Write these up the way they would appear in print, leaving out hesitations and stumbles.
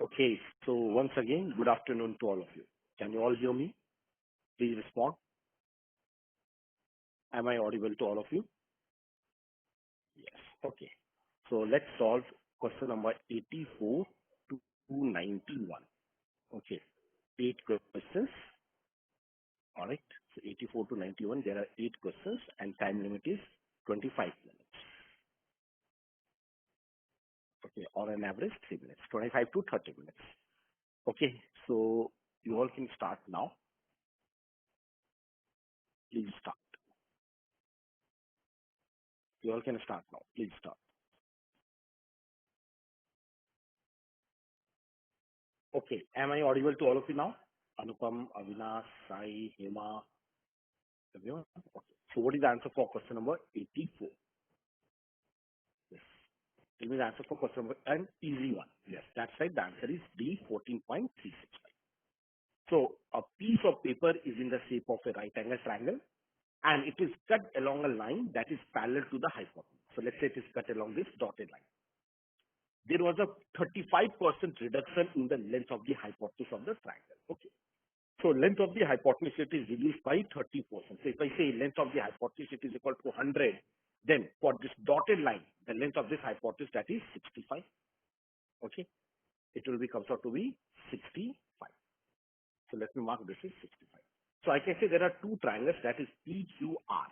Okay, so once again, good afternoon to all of you. Can you all hear me? Please respond. Am I audible to all of you? Yes. Okay. So let's solve question number 84 to 91. Okay. 8 questions. All right. So 84 to 91, there are 8 questions and time limit is 25 minutes. Okay. Or an average 3 minutes, 25 to 30 minutes. Okay. So you all can start now. Please start. You all can start now. Please start. Okay. Am I audible to all of you now? Anupam, Avinash, Sai, Hema, everyone? Okay. So what is the answer for question number 84? Yes. Tell me the answer for question number, an easy one. Yes, that's right. The answer is D, 14.365. So a piece of paper is in the shape of a right angle triangle and it is cut along a line that is parallel to the hypotenuse. So let's say it is cut along this dotted line. There was a 35% reduction in the length of the hypotenuse of the triangle. Okay. So length of the hypotenuse it is reduced by 30%. So if I say length of the hypotenuse it is equal to 100, then for this dotted line, the length of this hypotenuse that is 65. Okay. It will be comes out to be 65. So let me mark this is 65. So I can say there are two triangles that is PQR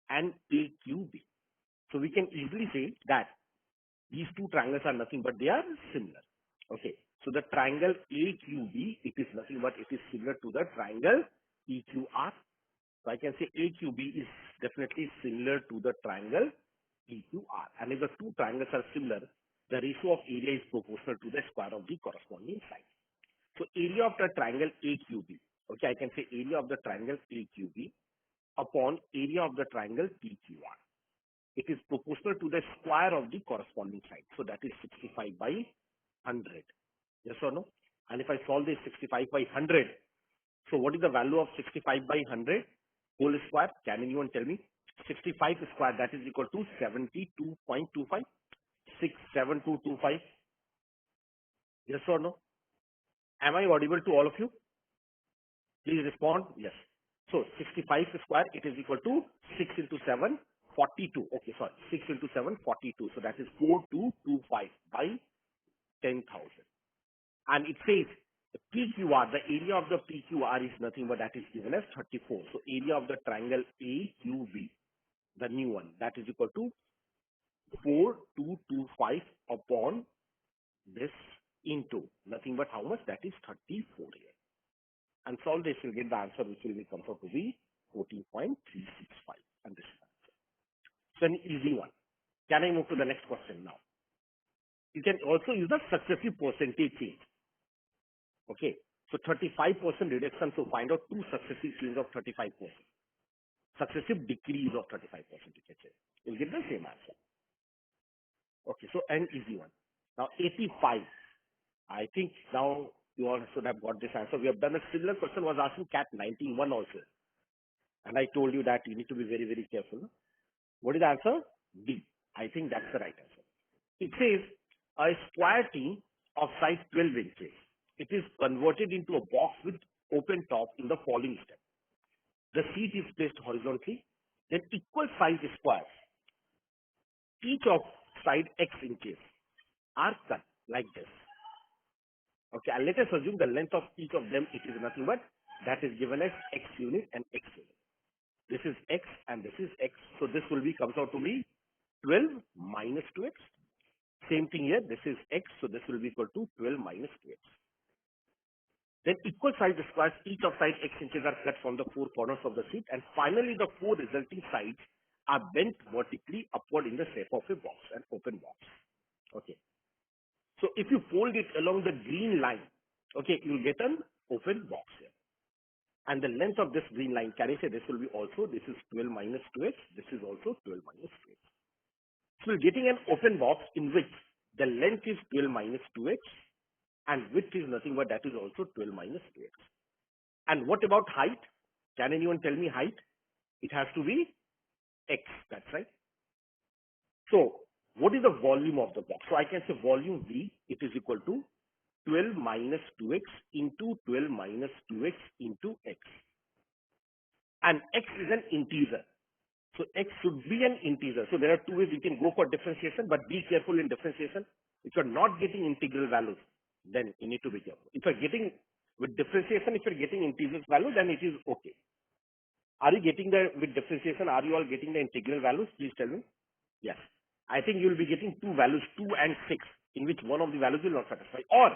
and AQB. So we can easily say that these two triangles are nothing but they are similar. Okay. So the triangle AQB, it is nothing but it is similar to the triangle PQR. So I can say AQB is definitely similar to the triangle PQR. And if the two triangles are similar, the ratio of area is proportional to the square of the corresponding side. So area of the triangle AQB, okay, I can say area of the triangle AQB upon area of the triangle PQR. It is proportional to the square of the corresponding side. So that is 65 by 100. Yes or no? And if I solve this 65 by 100, so what is the value of 65 by 100 whole square? Can anyone tell me? 65 square, that is equal to 72.25. 67225. Yes or no? Am I audible to all of you? Please respond. Yes. So 65 square, it is equal to 6 into 7, 42. Okay, sorry. 6 into 7, 42. So that is 4225 by 10,000. And it says the PQR, the area of the PQR is nothing but that is given as 34. So area of the triangle AQB, the new one, that is equal to 4225 upon this into nothing but how much? That is 34 here. And solve this, you'll get the answer which will be comes out to be 14.365. And this is the answer. So an easy one. Can I move to the next question now? You can also use the successive percentage change. Okay. So 35% reduction. So find out two successive change of 35%. Successive decrease of 35%, you can say. You'll get the same answer. Okay. So an easy one. Now 85. I think now you all should have got this answer. We have done a similar question was asking CAT 91 also. And I told you that you need to be very, very careful. What is the answer? D. I think that's the right answer. It says a square team of size 12 inches. It is converted into a box with open top in the following step. The seat is placed horizontally, then equal size squares, each of side x inches, are cut like this. Okay, and let us assume the length of each of them, it is nothing but that is given as x unit and x unit. This is x and this is x. So this will be comes out to be 12 minus 2x. Same thing here. This is x. So this will be equal to 12 minus 2x. Then equal size squares, each of side x inches are cut from the four corners of the seat. And finally, the four resulting sides are bent vertically upward in the shape of a box, an open box. Okay. So if you fold it along the green line, okay, you'll get an open box here. And the length of this green line, can I say this will be also, this is 12 minus 2x, this is also 12 minus 2x. So we're getting an open box in which the length is 12 minus 2x and width is nothing but that is also 12 minus 2x. And what about height? Can anyone tell me height? It has to be x, that's right. So What is the volume of the box? So I can say volume V, it is equal to 12 minus 2x into 12 minus 2x into x. And x is an integer. So x should be an integer. So there are two ways you can go for differentiation, but be careful in differentiation. If you're not getting integral values, then you need to be careful. If you're getting with differentiation, if you're getting integral value, then it is okay. Are you getting the, with differentiation, are you all getting the integral values? Please tell me. Yes. I think you will be getting two values, 2 and 6, in which one of the values will not satisfy. Or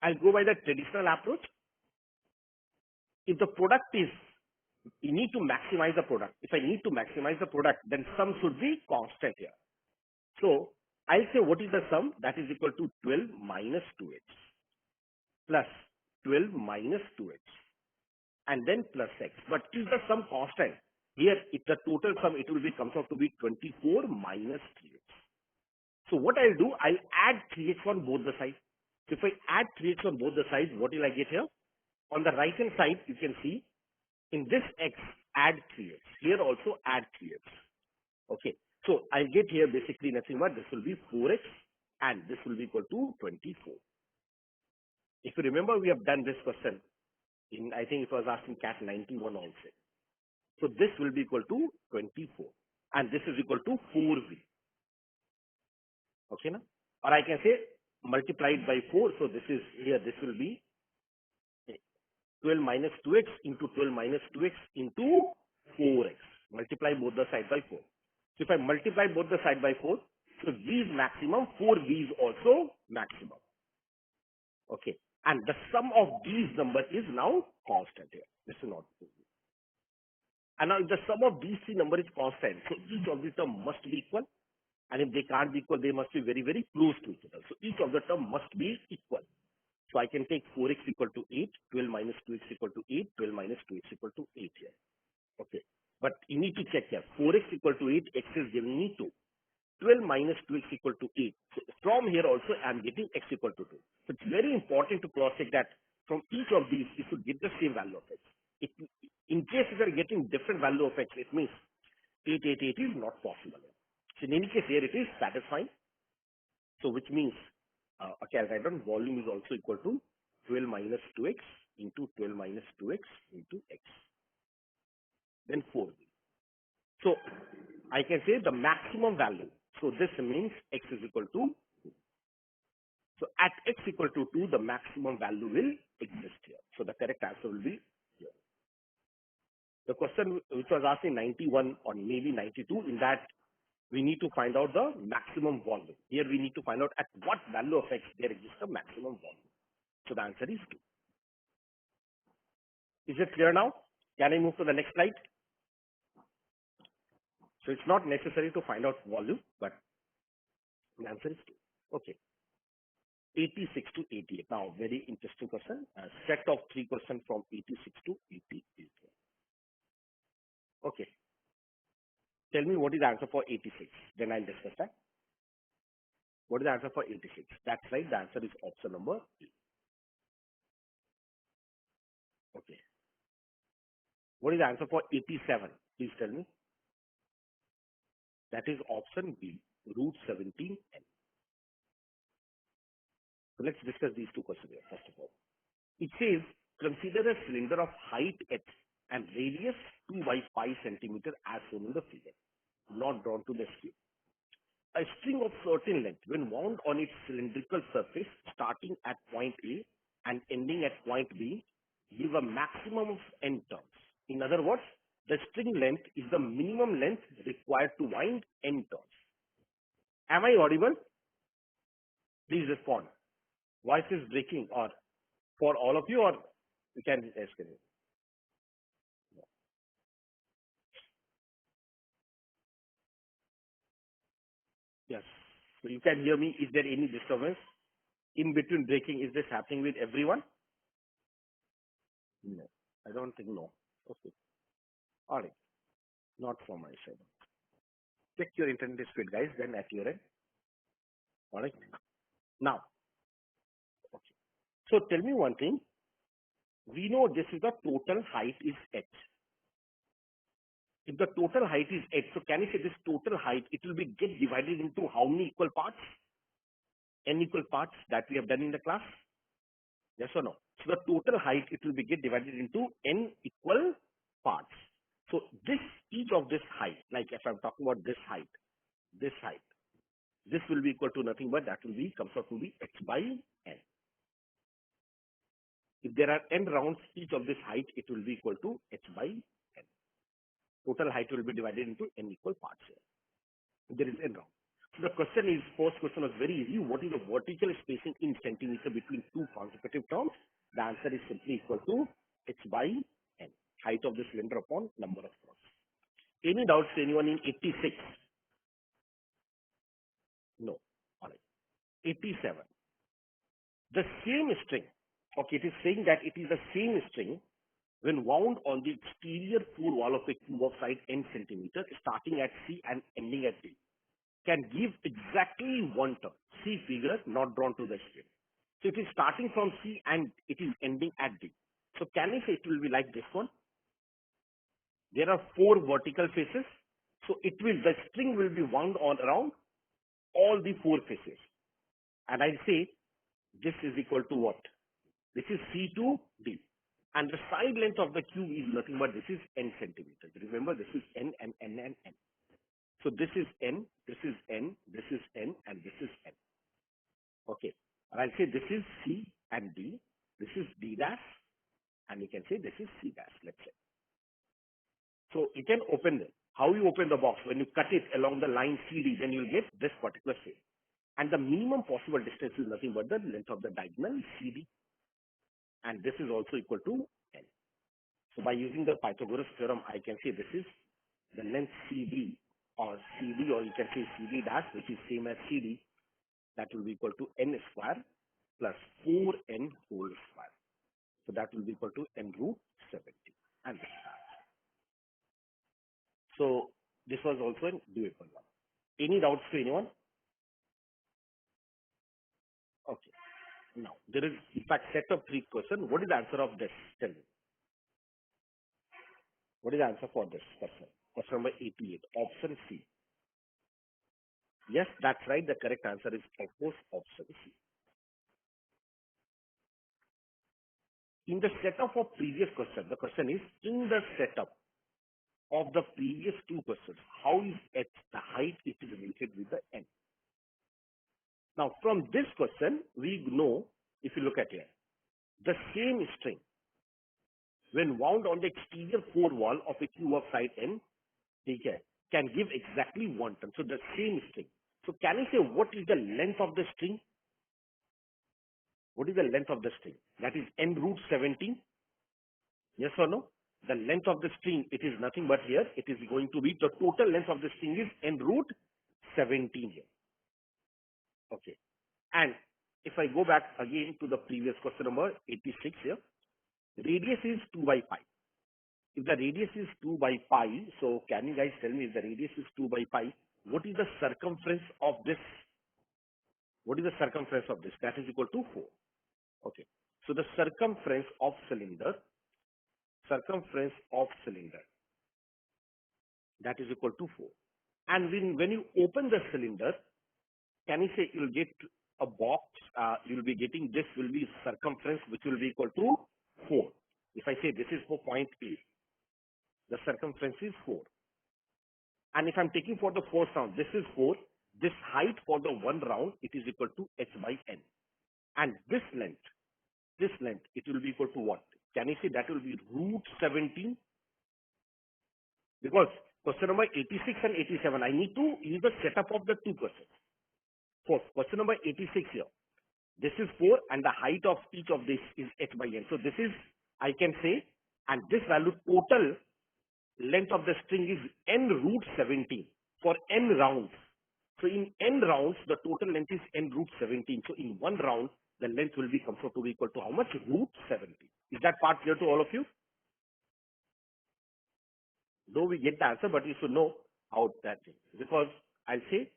I'll go by the traditional approach. If the product is, you need to maximize the product. If I need to maximize the product, then sum should be constant here. So I'll say what is the sum? That is equal to 12 minus 2x plus 12 minus 2x and then plus x. But is the sum constant? Here, if the total sum, it will be comes out to be 24 minus 3x. So what I'll do, I'll add 3x on both the sides. So if I add 3x on both the sides, what will I get here? On the right hand side, you can see in this x, add 3x. Here also add 3x. Okay. So I'll get here basically nothing but this will be 4x and this will be equal to 24. If you remember, we have done this question in, I think it was asked in CAT 91 also. So this will be equal to 24 and this is equal to 4v. Okay, now? Or I can say multiplied by 4. So this is here, this will be 12 minus 2x into 12 minus 2x into 4x. Multiply both the side by 4. So if I multiply both the side by 4, so v is maximum, 4v is also maximum. Okay. And the sum of these numbers is now constant here. This is not. And now if the sum of these three numbers is constant, so each of the term must be equal. And if they can't be equal, they must be very, very close to each other. So each of the term must be equal. So I can take 4x equal to 8, 12 minus 2x equal to 8, 12 minus 2x equal to 8 here. Okay. But you need to check here. 4x equal to 8, x is giving me 2. 12 minus 2x equal to 8. So from here also I am getting x equal to 2. So it's very important to cross check that from each of these you should get the same value of x. In case if you are getting different value of x, it means 8, 8, 8 is not possible. So in any case here it is satisfying. So which means, okay, I'll write down volume is also equal to 12 minus 2x into 12 minus 2x into x. Then 4. So I can say the maximum value. So this means x is equal to 2. So at x equal to 2, the maximum value will exist here. So the correct answer will be here. The question which was asked in 91 or maybe 92, in that we need to find out the maximum volume. Here we need to find out at what value of x there exists a maximum volume. So the answer is 2. Is it clear now? Can I move to the next slide? So it's not necessary to find out volume, but the answer is 2. Okay. 86 to 88. Now, very interesting question. A set of 3 questions from 86 to 88. Okay. Tell me what is the answer for 86. Then I'll discuss that. What is the answer for 86? That's right. The answer is option number B. Okay. What is the answer for 87? Please tell me. That is option B, root 17n. So let's discuss these two questions here, first of all. It says, consider a cylinder of height h and radius 2 by 5 centimeter as shown in the figure, not drawn to the scale. A string of certain length, when wound on its cylindrical surface, starting at point A and ending at point B, give a maximum of n turns. In other words, the string length is the minimum length required to wind n turns. Am I audible? Please respond. Voice is breaking, or for all of you, or you can ask it. Yes. So you can hear me. Is there any disturbance in between breaking? Is this happening with everyone? No. I don't think no. Okay. All right. Not from my side. Check your internet speed, guys, then at your end. All right. Now, okay. So tell me one thing. We know this is the total height is h. If the total height is 8, so can you say this total height, it will be get divided into how many equal parts? N equal parts that we have done in the class? Yes or no? So the total height, it will be get divided into N equal parts. So this, each of this height, like if I'm talking about this height, this will be equal to nothing but that will be, comes out to be h by n. If there are n rounds, each of this height, it will be equal to h by n. Total height will be divided into n equal parts here. There is n round. So the question is, first question was very easy. What is the vertical spacing in centimeter between two consecutive terms? The answer is simply equal to h by n. Height of the cylinder upon number of rows. Any doubts to anyone in 86? No. All right. 87. The same string, okay, it is saying that it is the same string when wound on the exterior floor wall of a cube of side n centimeter, starting at C and ending at D, can give exactly one turn. See figure not drawn to the screen. So it is starting from C and it is ending at D. So can we say it will be like this one? There are four vertical faces. So it will, the string will be wound on around all the four faces. And I say this is equal to what? This is C to D. And the side length of the cube is nothing but this is n centimeters. Remember, this is n and n and n. So this is n, this is n, this is n, and this is n. Okay. And I'll say this is C and D. This is D dash. And you can say this is C dash, let's say. So you can open it. How you open the box? When you cut it along the line CD, then you'll get this particular shape. And the minimum possible distance is nothing but the length of the diagonal CD. And this is also equal to n. So by using the Pythagoras theorem, I can say this is the length CD, or you can say CD dash, which is same as CD. That will be equal to n square plus 4n whole square. So that will be equal to n root 70. And this is. So this was also a doable one. Any doubts to anyone? Okay. Now, there is, in fact, set of three questions. What is the answer of this? Tell me. What is the answer for this question? Question number 88. Option C. Yes, that's right. The correct answer is, of course, option C. In the setup of previous question, the question is, in the setup of the previous two questions, how is h, the height, is related with the n? Now, from this question, we know, if you look at here, the same string, when wound on the exterior floor wall of a cube of side n, can give exactly one turn. So the same string. So can I say what is the length of the string? What is the length of the string? That is n root 17. Yes or no? The length of the string, it is nothing but here. It is going to be, the total length of the string is n root 17 here. Okay. And if I go back again to the previous question number 86 here, radius is 2 by pi. If the radius is 2 by pi, so can you guys tell me, if the radius is 2 by pi, what is the circumference of this? What is the circumference of this? That is equal to 4. Okay. So the circumference of cylinder, that is equal to 4. And when you open the cylinder, can you say you'll get a box, you'll be getting, this will be circumference which will be equal to 4. If I say this is for point A, the circumference is 4. And if I'm taking for the first round, this is 4. This height for the one round, it is equal to h by n. And this length, it will be equal to what? Can you see that will be root 17? Because question number 86 and 87, I need to use the setup of the two questions. First, question number 86 here. This is 4 and the height of each of this is h by n. So this is, I can say, and this value total length of the string is n root 17 for n rounds. So in n rounds, the total length is n root 17. So in one round, the length will be comes out to be equal to how much? Root 17. Is that part clear to all of you? Though we get the answer, but you should know how that is. Because I'll say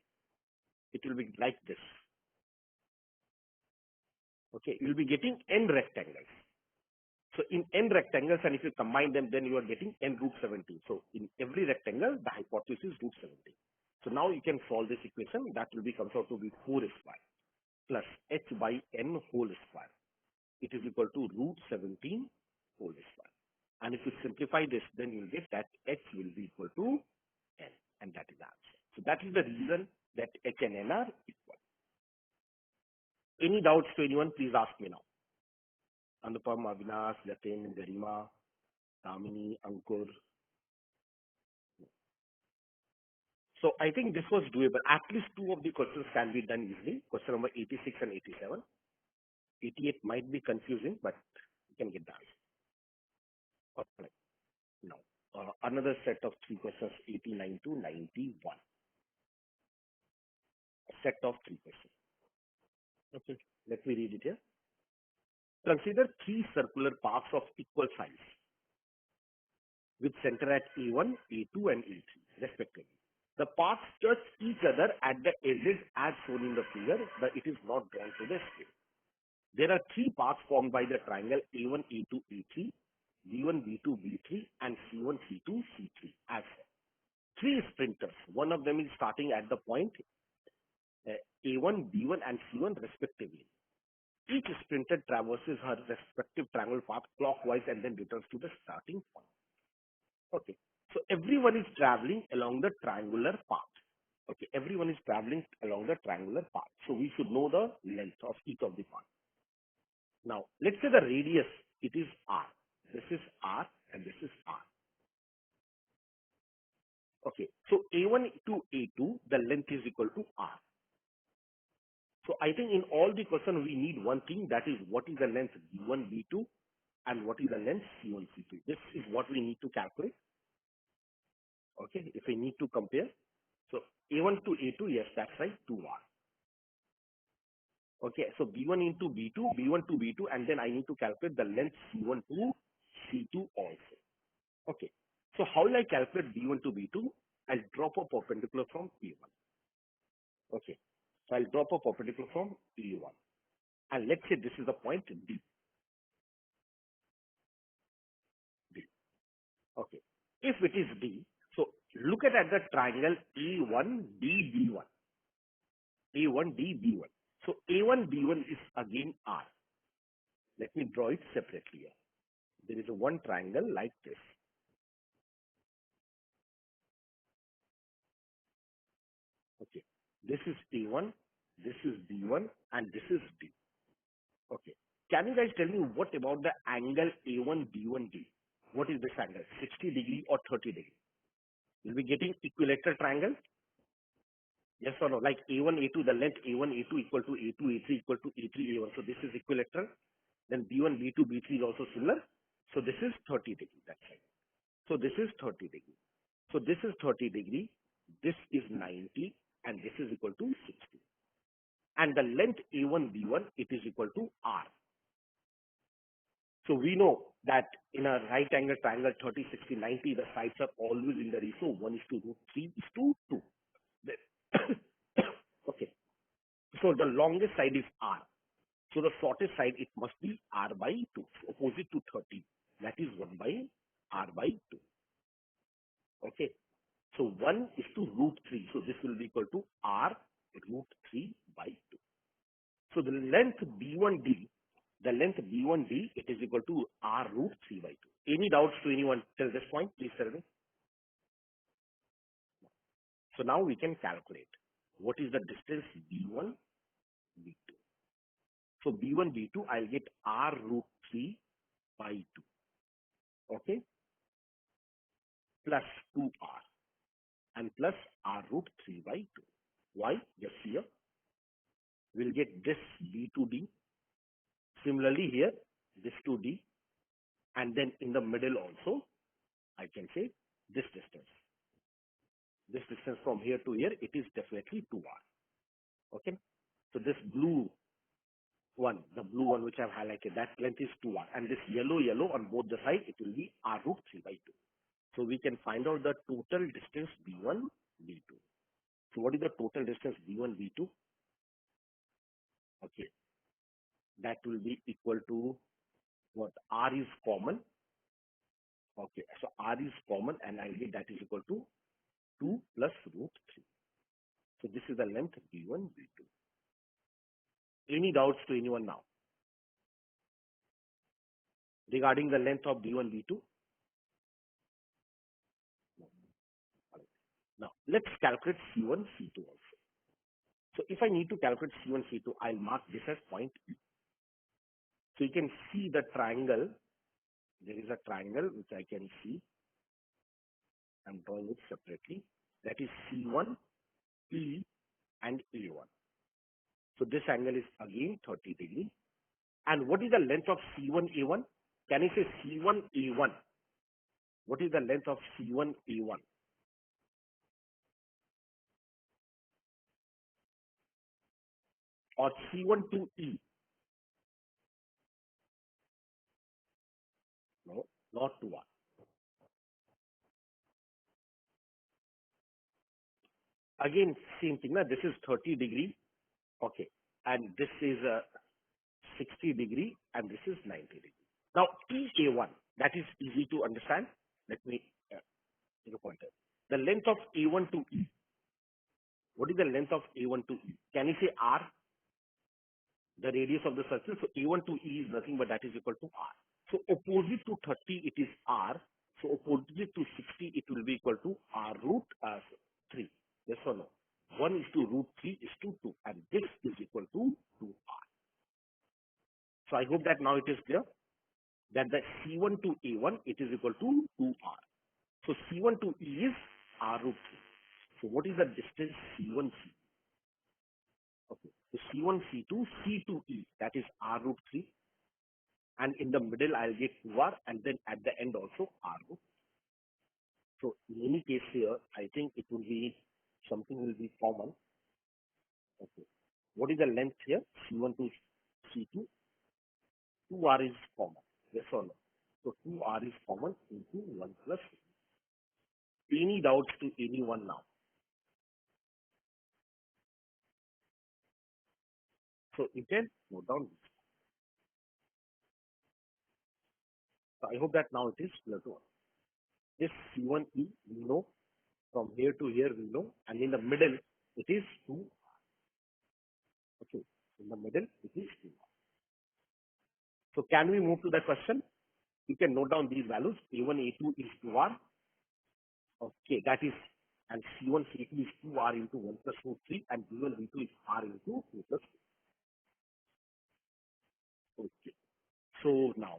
it will be like this. Okay, you'll be getting n rectangles. So in n rectangles, and if you combine them, then you are getting n root 17. So in every rectangle, the hypotenuse is root 17. So now you can solve this equation. That will be comes out to be 4 square plus h by n whole square. It is equal to root 17 whole square. And if you simplify this, then you will get that h will be equal to n, and that is the answer. So that is the reason that h and n are equal. Any doubts to anyone? Please ask me now. Anupam, Avinash, Jatin, Garima, Damini, Ankur. So I think this was doable. At least two of the questions can be done easily. Question number 86 and 87. 88 might be confusing, but you can get the answer. Okay. Now, another set of three questions, 89 to 91. A set of three questions. Okay, let me read it here. Consider three circular paths of equal size with center at A1, A2, and A3, respectively. The paths touch each other at the edges as shown in the figure, but it is not drawn to the scale. There are three paths formed by the triangle A1, A2, A3, B1, B2, B3, and C1, C2, C3 as three sprinters. One of them is starting at the point A1, B1, and C1 respectively. Each sprinter traverses her respective triangle path clockwise and then returns to the starting point. Okay. So everyone is traveling along the triangular path. Okay. Everyone is traveling along the triangular path. So we should know the length of each of the paths. Now, let's say the radius, it is R. This is R and this is R. Okay. So A1 to A2, the length is equal to R. So I think in all the question we need one thing, that is what is the length B1, B2 and what is the length C1, C2. This is what we need to calculate. Okay. If we need to compare. So A1 to A2, yes, that's right, 2R. Okay. So B1 into B2, B1 to B2, and then I need to calculate the length C1 to C2 also. Okay. So how will I calculate B1 to B2? I'll drop a perpendicular from A1. Okay. So I'll drop a perpendicular from A1. And let's say this is the point D. D. Okay. If it is D, so look at the triangle A1DB1. A1DB1. So A1B1 is again R. Let me draw it separately here. There is a one triangle like this. Okay. This is A1, this is B1, and this is D. Okay. Can you guys tell me what about the angle A1B1D? What is this angle? 60 degree or 30 degree? Will be getting equilateral triangle? Yes or no? Like A1, A2, the length A1, A2 equal to A2, A3 equal to A3, A1. So this is equilateral. Then B1, B2, B3 is also similar. So this is 30 degree. That's right. So this is 30 degree. So this is 30 degree. This is 90 and this is equal to 60. And the length A1, B1, it is equal to R. So we know that in a right angle triangle 30, 60, 90, the sides are always in the ratio 1 is to root 3 is to 2. Okay. So the longest side is R. So the shortest side, it must be R by 2, opposite to 30. That is 1 by R by 2. Okay. So 1 is to root 3. So this will be equal to R root 3 by 2. So the length B1D, it is equal to R root 3 by 2. Any doubts to anyone till this point? Please tell me. So now we can calculate what is the distance B1, B2. So B1, B2, I'll get R root 3 by 2. Okay. Plus 2R and plus R root 3 by 2. Why? Just here. We'll get this B2D. Similarly here, this 2D. And then in the middle also, I can say this distance. This distance from here to here, it is definitely 2R. Okay. So this blue one, the blue one which I've highlighted, that length is 2R. And this yellow on both the sides, it will be R root 3 by 2. So we can find out the total distance B1, B2. So what is the total distance B1, B2? Okay. That will be equal to what R is common. Okay, so R is common and I get that is equal to 2 plus root 3. So this is the length B1, B2. Any doubts to anyone now regarding the length of B1, B2? Now let's calculate C1, C2 also. So if I need to calculate C1, C2, I'll mark this as point E. So you can see the triangle. There is a triangle which I can see. I'm drawing it separately. That is C1, E, and A1. So this angle is again 30 degree. And what is the length of C1, A1? Can I say C1, A1? What is the length of C1, A1? Or C1 to E? No, not to R. Again, same thing. This is 30 degree. Okay. And this is 60 degree and this is 90 degree. Now, EA1, that is easy to understand. Let me take a pointer. The length of A1 to E. What is the length of A1 to E? Can you say R? The radius of the circle. So A1 to E is nothing but that is equal to R. So opposite to 30, it is R. So opposite to 60, it will be equal to R root 3. Yes or no? 1 is to root 3 is to 2. And this is equal to 2R. So I hope that now it is clear that the C1 to A1, it is equal to 2R. So C1 to E is R root 3. So what is the distance C1, C? Okay. So C1, C2, C to E, that is R root 3. And in the middle, I'll get 2R, and then at the end also R root. So in any case here, I think it will be, something will be common. Okay. What is the length here? C1 to C2, 2R is common. Yes or no? So 2R is common into 1 plus. Any doubts to anyone now? So you can note down this. So I hope that now it is clear to us. This C1E we know, from here to here we know, and in the middle it is 2. Okay, in the middle it is 2. So can we move to the question? You can note down these values. A1, A2 is 2R. Okay, that is, and C1, C2 is 2R into 1 plus root 3, and B1, B2 is R into 2 plus 2. Okay, so now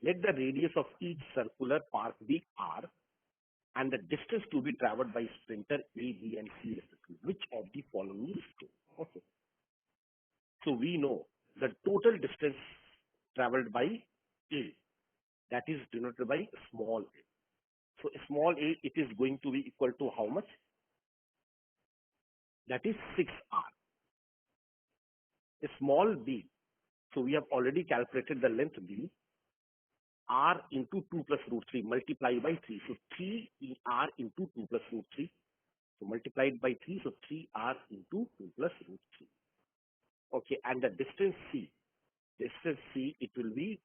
let the radius of each circular path be R and the distance to be traveled by sprinter A, B, and C respectively. Which of the following is true? Okay. So we know the total distance traveled by A, that is denoted by small a. So small a, it is going to be equal to how much? That is 6R. A small b, so we have already calculated the length b, r into 2 plus root 3 multiplied by 3. So 3r into 2 plus root 3. So multiplied by 3, so 3r into 2 plus root 3. Okay, and the distance c, it will be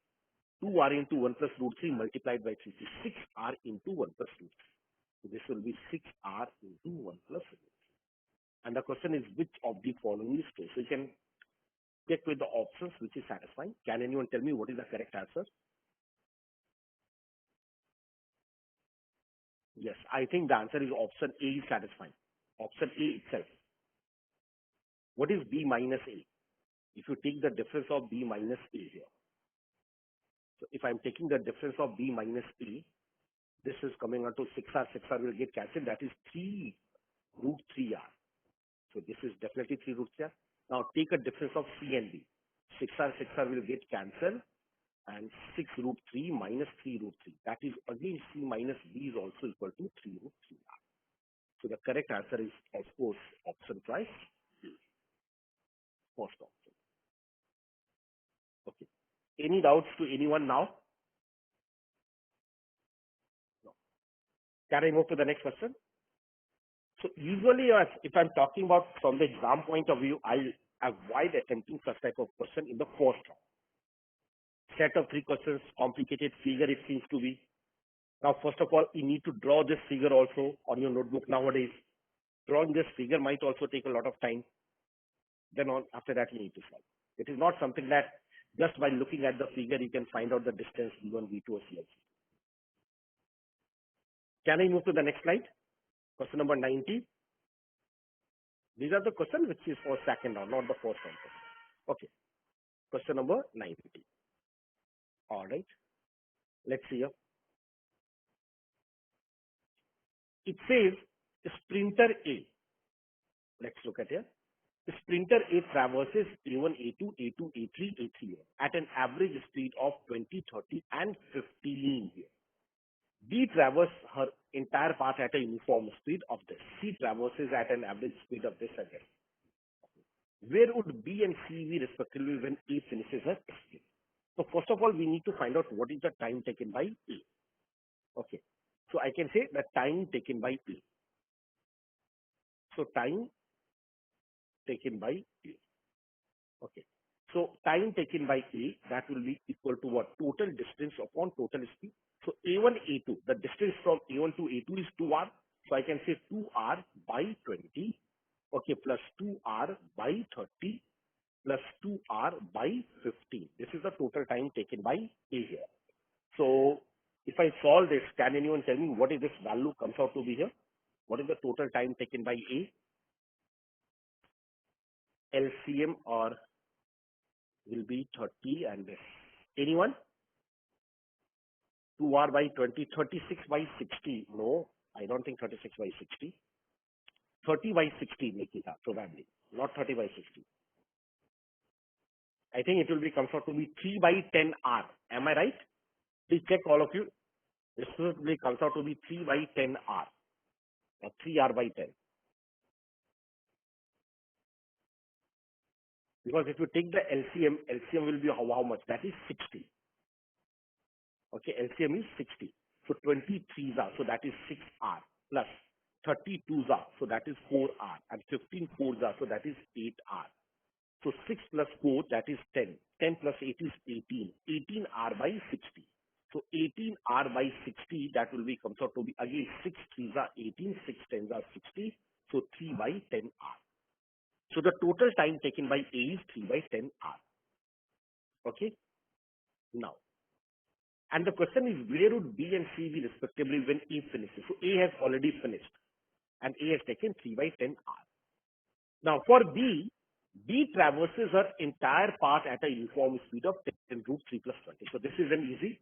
2r into 1 plus root 3 multiplied by 3. So 6r into 1 plus root 3. So this will be 6r into 1 plus root 3. And the question is which of the following is true? So you can check with the options which is satisfying. Can anyone tell me what is the correct answer? Yes, I think the answer is option A is satisfying. Option A itself. What is B minus A? If you take the difference of B minus A here. So if I'm taking the difference of B minus A, this is coming out to 6R. 6R will get cancelled. That is 3 root 3R. So this is definitely 3 root 3R. Now take a difference of C and B. 6R, 6R will get cancelled. And 6 root 3 minus 3 root 3. That is again C minus B is also equal to 3 root 3R. So the correct answer is, of course, option twice, first option. Okay. Any doubts to anyone now? No. Can I move to the next question? So usually, if I'm talking about from the exam point of view, I avoid attempting such type of question in the first round. Set of three questions, complicated figure it seems to be. Now, first of all, you need to draw this figure also on your notebook nowadays. Drawing this figure might also take a lot of time. Then after that, you need to solve. It is not something that just by looking at the figure, you can find out the distance V1, V2 or CLC. Can I move to the next slide? Question number 90. These are the questions which is for second round, not the first round. Okay. Question number 90. All right. Let's see here. It says sprinter A. Let's look at here. Sprinter A traverses A1, A2, A2, A3, A3 at an average speed of 20, 30 and 15 here. B traverses her entire path at a uniform speed of this. C traverses at an average speed of this again. Where would B and C be respectively when A finishes her sprint? So first of all, we need to find out what is the time taken by A. Okay. So I can say the time taken by A. So time taken by A. Okay. So time taken by A, that will be equal to what? Total distance upon total speed. So A1, A2, the distance from A1 to A2 is 2R. So I can say 2R by 20, okay, plus 2R by 30, plus 2R by 15. This is the total time taken by A here. So if I solve this, can anyone tell me what is this value comes out to be here? What is the total time taken by A? LCM or will be 30 and this. Anyone? 2R by 20, 36 by 60. No, I don't think 36 by 60. 30 by 60 make it up, probably. Not 30 by 60. I think it will be comes out to be 3 by 10R. Am I right? Please check all of you. This will comes out to be 3 by 10R. Or 3R by 10. Because if you take the LCM will be how much? That is 60. Okay, LCM is 60. So 23s are, so that is 6R plus 32s are, so that is 4R and 15 4s are, so that is 8R. So 6 plus 4, that is 10. 10 plus 8 is 18. 18R by 60. So 18R by 60, that will be comes out to be again 6 3s are 18, 6 10s are 60. So 3 by 10R. So the total time taken by A is 3 by 10R. Okay. Now, and the question is where would B and C be respectively when A finishes? So A has already finished and A has taken 3 by 10R. Now for B, B traverses her entire path at a uniform speed of 10 root 3 plus 20. So this is an easy.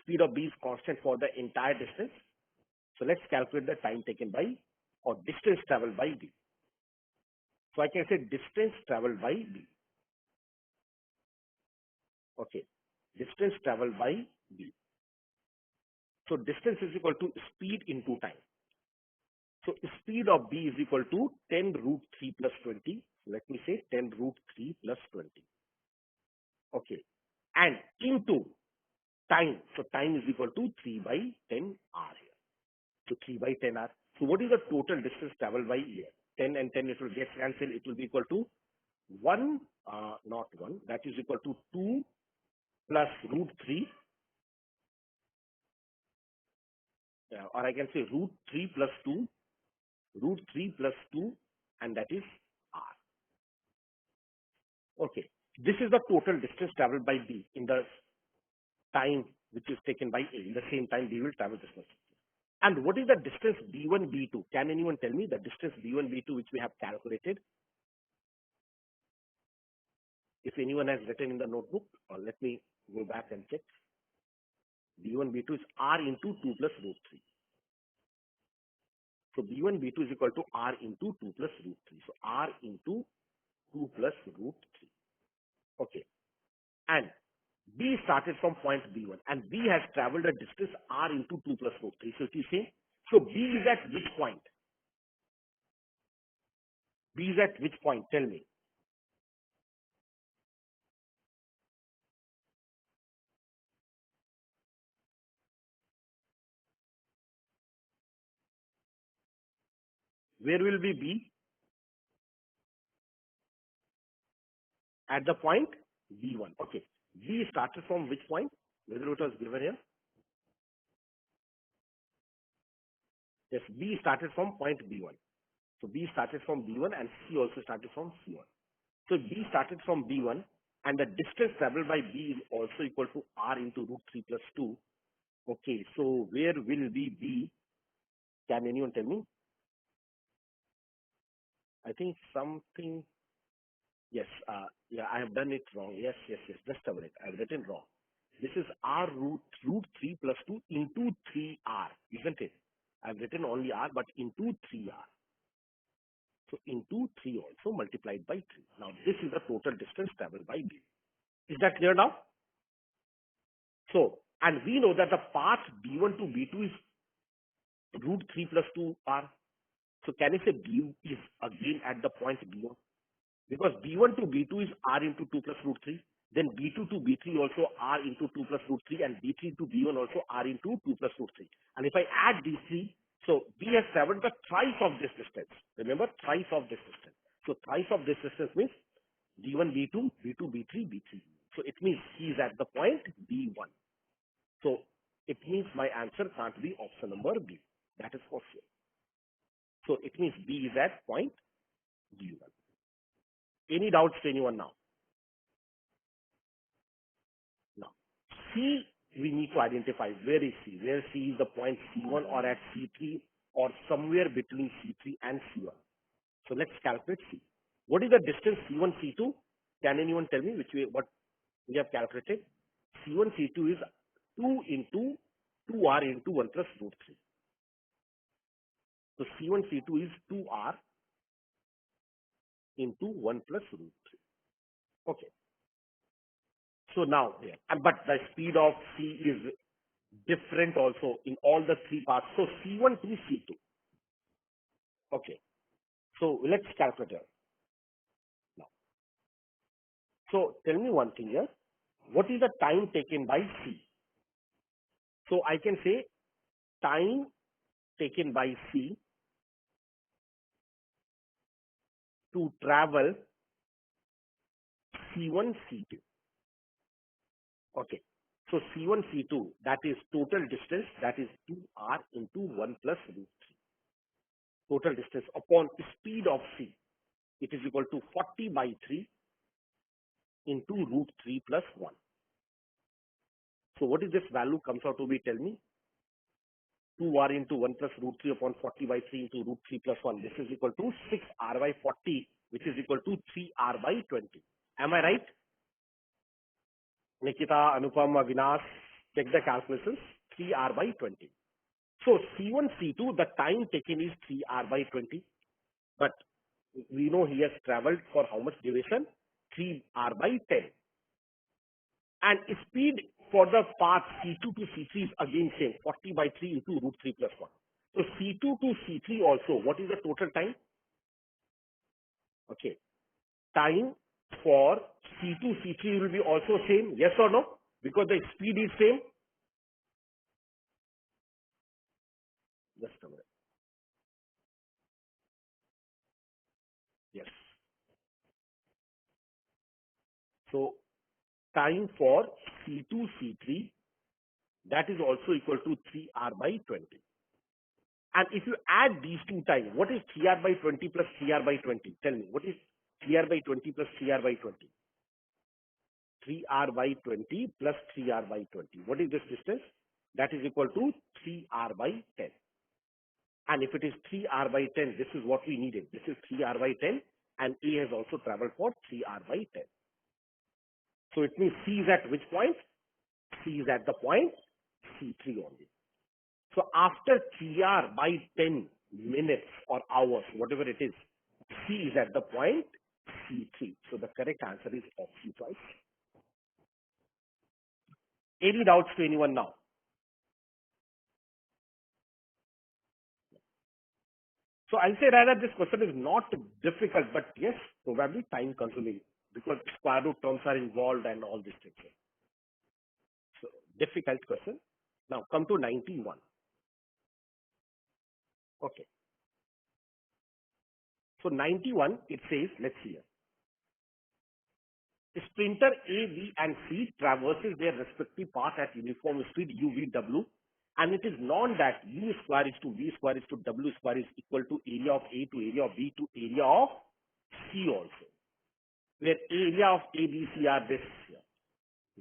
Speed of B is constant for the entire distance. So let's calculate the time taken by or distance traveled by B. So I can say distance traveled by B. Okay. Distance traveled by B. So distance is equal to speed into time. So speed of B is equal to 10 root 3 plus 20. Let me say 10 root 3 plus 20. Okay. And into time. So time is equal to 3 by 10R here. So 3 by 10R. So what is the total distance traveled by here? 10 and 10 it will get cancelled. It will be equal to 1, not 1. That is equal to 2 plus root 3. Or I can say root 3 plus 2. Root 3 plus 2 and that is R. Okay. This is the total distance traveled by B in the time which is taken by A. In the same time, B will travel this much. And what is the distance B1, B2? Can anyone tell me the distance B1, B2 which we have calculated? If anyone has written in the notebook, or let me go back and check. B1, B2 is R into 2 plus root 3. So B1, B2 is equal to R into 2 plus root 3. So R into 2 plus root 3. Okay. And B started from point B1 and B has traveled a distance R into 2 plus root 3. So if you say, so B is at which point? B is at which point? Tell me. Where will be B? At the point B1. Okay. B started from which point? Whether it was given here? Yes, B started from point B1. So B started from B1 and C also started from C1. So B started from B1 and the distance traveled by B is also equal to R into root 3 plus 2. Okay, so where will be B? Can anyone tell me? I think something, yes, yeah, I have done it wrong. Yes, just a minute. I've written wrong. This is R root 3 plus 2 into 3R, isn't it? I've written only R, but into 3R. So into 3 also multiplied by 3. Now this is the total distance traveled by B. Is that clear now? So, and we know that the path B1 to B2 is root 3 plus 2R. So can you say B is again at the point B1? Because B1 to B2 is R into 2 plus root 3. Then B2 to B3 also R into 2 plus root 3. And B3 to B1 also R into 2 plus root 3. And if I add these three, so B has traveled the thrice of this distance. Remember, thrice of this distance. So thrice of this distance means B1, B2, B2, B3, B3. So it means he is at the point B1. So it means my answer can't be option number B. That is for sure. So it means B is at point B1. Any doubts to anyone now? Now, C, we need to identify where is C. Where C is the point C1 or at C3 or somewhere between C3 and C1. So let's calculate C. What is the distance C1, C2? Can anyone tell me which way, what we have calculated? C1, C2 is 2 into 2R into 1 plus root 3. So C1, C2 is 2R into 1 plus root 3. Okay. So now, yeah, but the speed of C is different also in all the three parts. So C1 to C2. Okay. So let's calculate it now. So tell me one thing here. What is the time taken by C? So I can say time taken by C to travel C1, C2. Okay. So C1, C2, that is total distance, that is 2R into 1 plus root 3. Total distance upon speed of C. It is equal to 40 by 3 into root 3 plus 1. So what is this value comes out to be? Tell me. 2R into 1 plus root 3 upon 40 by 3 into root 3 plus 1. This is equal to 6R by 40, which is equal to 3R by 20. Am I right? Nikita, Anupam, Avinash, check the calculations. 3R by 20. So C1, C2, the time taken is 3R by 20. But we know he has traveled for how much duration? 3R by 10. And speed for the path C2 to C3 is again same, 40 by 3 into root 3 plus 1. So C2 to C3 also, what is the total time? Okay. Time for C2, C3 will be also same, yes or no? Because the speed is same. Just a minute. Yes. So time for C2, C3, that is also equal to 3R by 20. And if you add these two times, what is 3R by 20 plus 3R by 20? Tell me, what is 3R by 20 plus 3R by 20? 3R by 20 plus 3R by 20. What is this distance? That is equal to 3R by 10. And if it is 3R by 10, this is what we needed. This is 3R by 10 and A has also traveled for 3R by 10. So it means C is at which point? C is at the point C3 only. So after 3R by 10 minutes or hours, whatever it is, C is at the point C3. So the correct answer is option choice. Any doubts to anyone now? So I'll say rather this question is not difficult, but yes, probably time consuming because square root terms are involved and all these things. So difficult question. Now come to 91. Okay. So 91, it says, let's see here. Sprinter A, B, and C traverses their respective path at uniform speed u, v, w, and it is known that u square is to v square is to w square is equal to area of A to area of B to area of C also, where area of A, B, C are this here.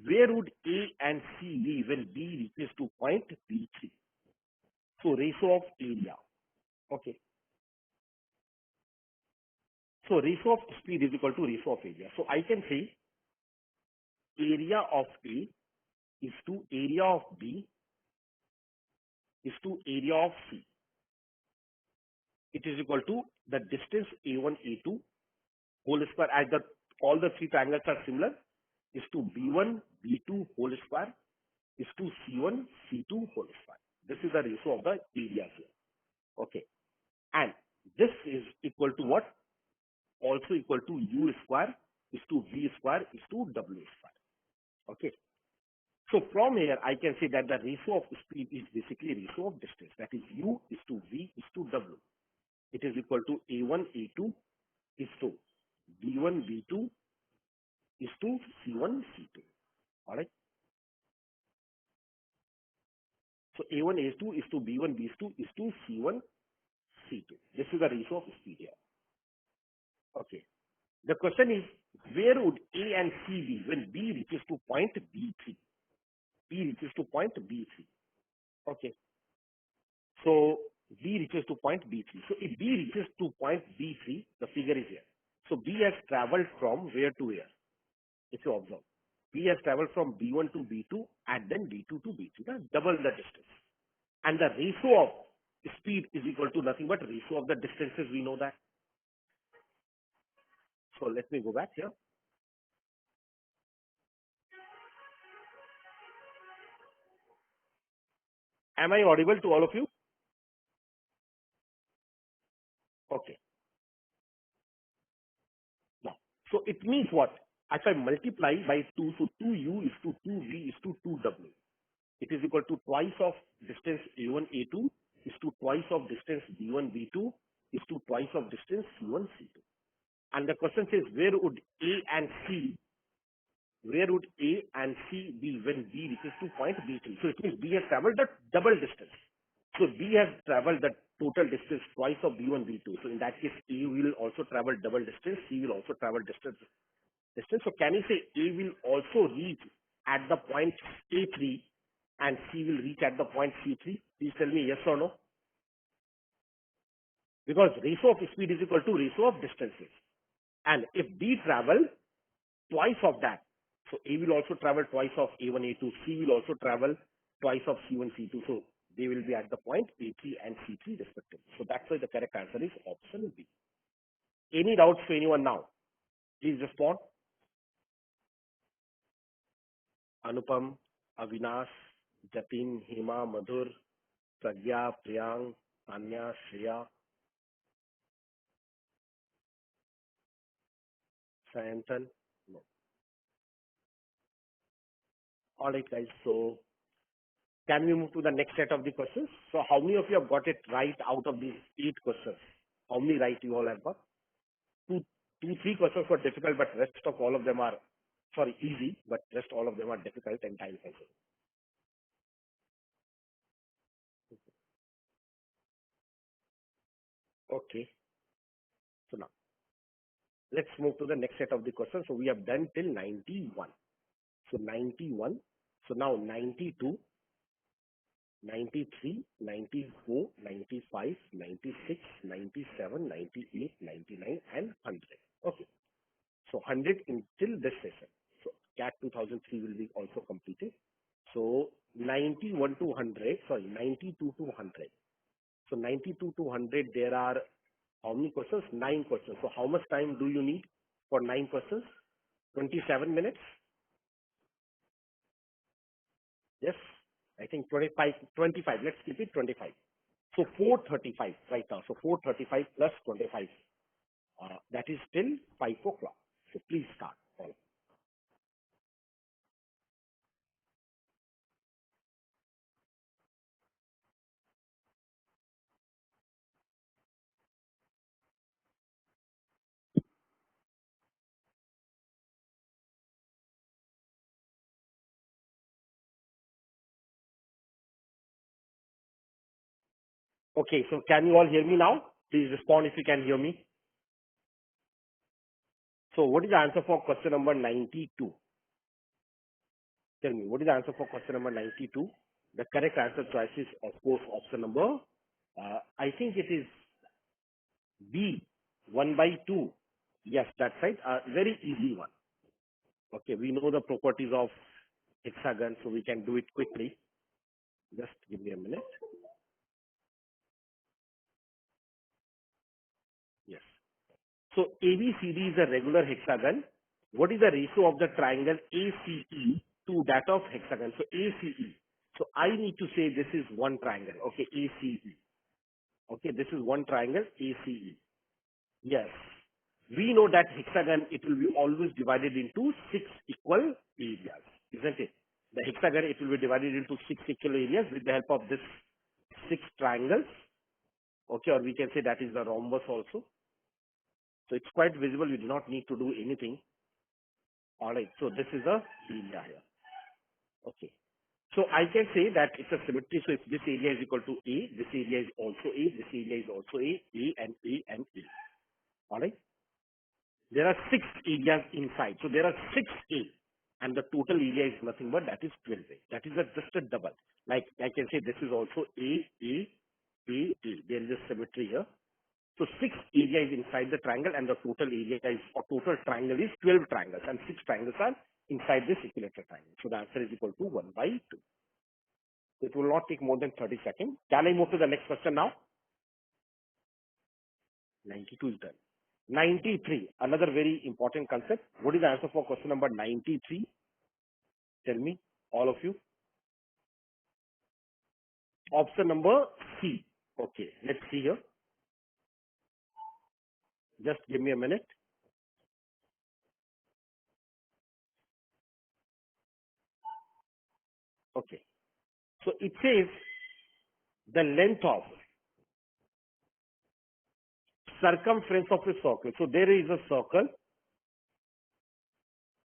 Where would A and C be when B reaches to point B3? So ratio of area. Okay. So ratio of speed is equal to ratio of area. So I can say area of A is to area of B is to area of C. It is equal to the distance A1, A2 whole square, as all the three triangles are similar, is to B1, B2 whole square is to C1, C2 whole square. This is the ratio of the areas here. Okay. And this is equal to what? Also equal to U square is to V square is to W square. Okay. So from here, I can say that the ratio of speed is basically ratio of distance. That is U is to V is to W. It is equal to A1, A2 is to B1, B2 is to C1, C2. All right. So A1, A2 is to B1, B2 is to C1, C2. This is the ratio of speed here. Okay. The question is, where would A and C be when B reaches to point B3? B reaches to point B3. Okay. So B reaches to point B3. So if B reaches to point B3, the figure is here. So B has traveled from where to where? If you observe, B has traveled from B1 to B2 and then B2 to B3. That's double the distance. And the ratio of speed is equal to nothing but ratio of the distances. We know that. So let me go back here. Am I audible to all of you? Okay. Now, so it means what? If I multiply by 2, so 2u is to 2v is to 2w. It is equal to twice of distance a1, a2 is to twice of distance b1, b2 is to twice of distance c1, c2. And the question says, where would A and C be when B reaches to point B3? So it means B has traveled the double distance. So B has traveled the total distance twice of B1, B2. So in that case, A will also travel double distance, C will also travel distance. So can you say A will also reach at the point A3 and C will reach at the point C3? Please tell me yes or no. Because ratio of speed is equal to ratio of distances. And if B travel twice of that, so A will also travel twice of A1, A2. C will also travel twice of C1, C2. So they will be at the point A3 and C3 respectively. So that's why the correct answer is option B. Any doubts to anyone now? Please respond. Anupam, Avinash, Jatin, Hema, Madhur, Pragya, Priyang, Tanya, Shreya, Sayantan. No. All right, guys. So can we move to the next set of the questions? So how many of you have got it right out of these 8 questions? How many right you all have got? Three questions were difficult, but rest of all of them are, sorry, easy, but rest all of them are difficult and time consuming. Okay. So now let's move to the next set of the questions. So we have done till 91. So 91. So now 92, 93, 94, 95, 96, 97, 98, 99, and 100. Okay. So 100 until this session. So CAT 2003 will be also completed. So 91 to 100, sorry, 92 to 100. So 92 to 100, there are how many questions? 9 questions. So how much time do you need for 9 questions? 27 minutes? Yes, I think 25. Let's keep it 25. So 4:35 right now. So 4:35 plus 25. That is till 5 o'clock. So please start. Okay, so can you all hear me now? Please respond if you can hear me. So what is the answer for question number 92? Tell me, what is the answer for question number 92? The correct answer choice is, of course, option number, I think it is B, 1 by 2. Yes, that's right. Very easy one. Okay, we know the properties of hexagon, so we can do it quickly. Just give me a minute. Yes. So ABCD is a regular hexagon. What is the ratio of the triangle ACE to that of hexagon? So ACE. So I need to say this is one triangle. Okay, ACE. Okay, this is one triangle ACE. Yes. We know that hexagon, it will be always divided into 6 equal areas, isn't it? The hexagon, it will be divided into 6 equal areas with the help of this 6 triangles. Okay, or we can say that is the rhombus also. So it's quite visible. You do not need to do anything. All right. So this is a area here. Okay. So I can say that it's a symmetry. So if this area is equal to A, this area is also A, this area is also A and A and A. All right. There are 6 areas inside. So there are 6A and the total area is nothing but that is 12A. That is just a double. Like I can say this is also A, A, A, A. There is a symmetry here. So 6 area is inside the triangle and the total area is, or total triangle is 12 triangles and 6 triangles are inside this equilateral triangle. So the answer is equal to 1 by 2. It will not take more than 30 seconds. Can I move to the next question now? 92 is done. 93, another very important concept. What is the answer for question number 93? Tell me, all of you. Option number C. Okay, let's see here. Just give me a minute. Okay. So it says the length of circumference of a circle. So there is a circle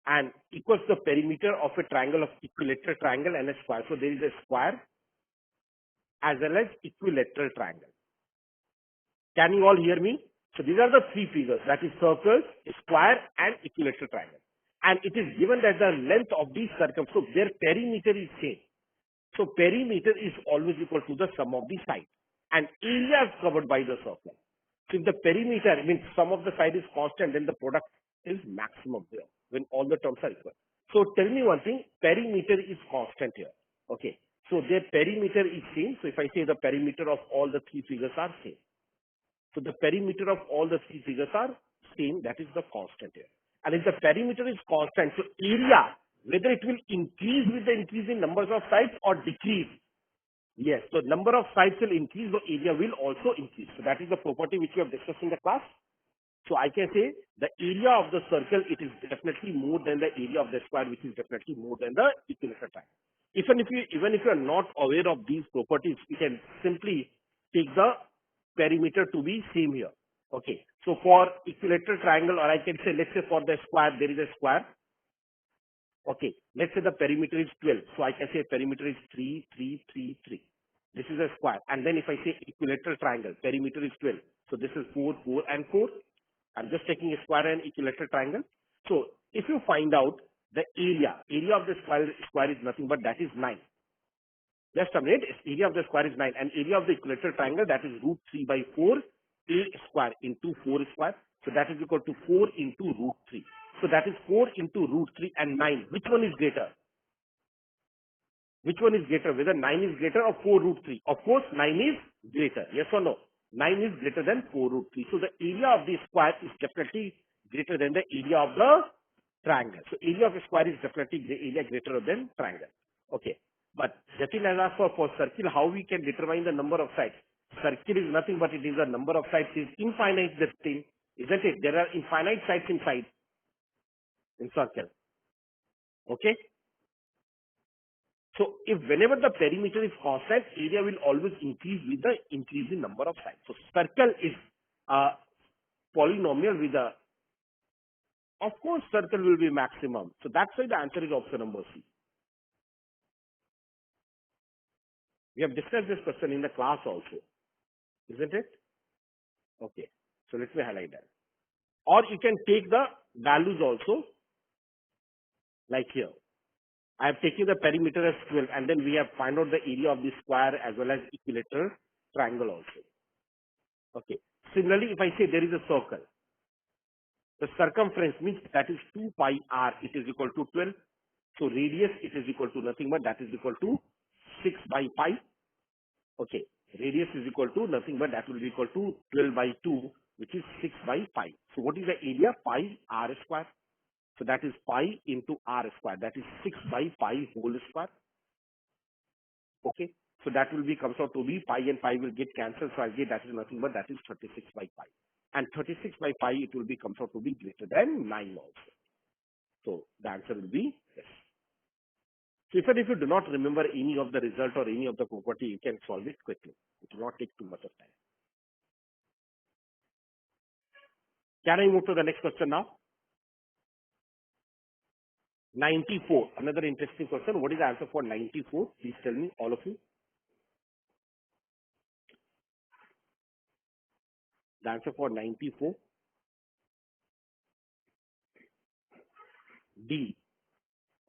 and equals the perimeter of a triangle of equilateral triangle and a square. So there is a square as well as equilateral triangle. Can you all hear me? So these are the 3 figures, that is circle, square and equilateral triangle. And it is given that the length of these circumference, so their perimeter is same. So perimeter is always equal to the sum of the sides and area is covered by the circle. So if the perimeter means sum of the side is constant, then the product is maximum there when all the terms are equal. So tell me one thing, perimeter is constant here. Okay. So their perimeter is same. So if I say the perimeter of all the 3 figures are same. So the perimeter of all the 3 figures are same. That is the constant here. And if the perimeter is constant, so area, whether it will increase with the increase in numbers of sides or decrease. Yes, so number of sides will increase, the area will also increase. So that is the property which we have discussed in the class. So I can say the area of the circle, it is definitely more than the area of the square, which is definitely more than the equilateral triangle. Even if you are not aware of these properties, you can simply take the perimeter to be same here. Okay. So for equilateral triangle, or I can say, let's say for the square, there is a square. Okay. Let's say the perimeter is 12. So I can say perimeter is 3, 3, 3, 3. This is a square. And then if I say equilateral triangle, perimeter is 12. So this is 4, 4 and 4. I'm just taking a square and equilateral triangle. So if you find out the area of the square is nothing but that is 9. Just a minute, area of the square is 9 and area of the equilateral triangle, that is root 3 by 4 a square into 4 square. So that is equal to 4 into root 3. So that is 4 into root 3 and 9. Which one is greater? Which one is greater? Whether 9 is greater or 4 root 3? Of course, 9 is greater. Yes or no? 9 is greater than 4 root 3. So the area of the square is definitely greater than the area of the triangle. So area of a square is definitely area greater than triangle. Okay. But Jatin has asked for circle, how we can determine the number of sides? Circle is nothing but it is a number of sides is infinite, that thing, isn't it? There are infinite sides inside in circle. Okay. So if whenever the perimeter is constant, area will always increase with the increase in number of sides. So circle is a polynomial with a, of course, circle will be maximum. So that's why the answer is option number C. We have discussed this question in the class also. isn't it? Okay. So let me highlight that. Or you can take the values also, like here. I have taken the perimeter as 12, and then we have find out the area of the square as well as equilateral triangle also. Okay. Similarly, if I say there is a circle, the circumference means that is 2 pi r, it is equal to 12. So radius, it is equal to nothing but that is equal to 6 by pi. Okay. Radius is equal to nothing but that will be equal to 12 by 2, which is 6 by pi. So what is the area? Pi r square. So that is pi into r square. That is 6 by pi whole square. Okay. So that will be comes out to be pi and pi will get cancelled. So I get that is nothing but that is 36 by pi. And 36 by pi it will be comes out to be greater than 9 also. So the answer will be yes. So if you do not remember any of the result or any of the property, you can solve it quickly. It will not take too much of time. Can I move to the next question now? 94. Another interesting question. What is the answer for 94? Please tell me, all of you. The answer for 94, D.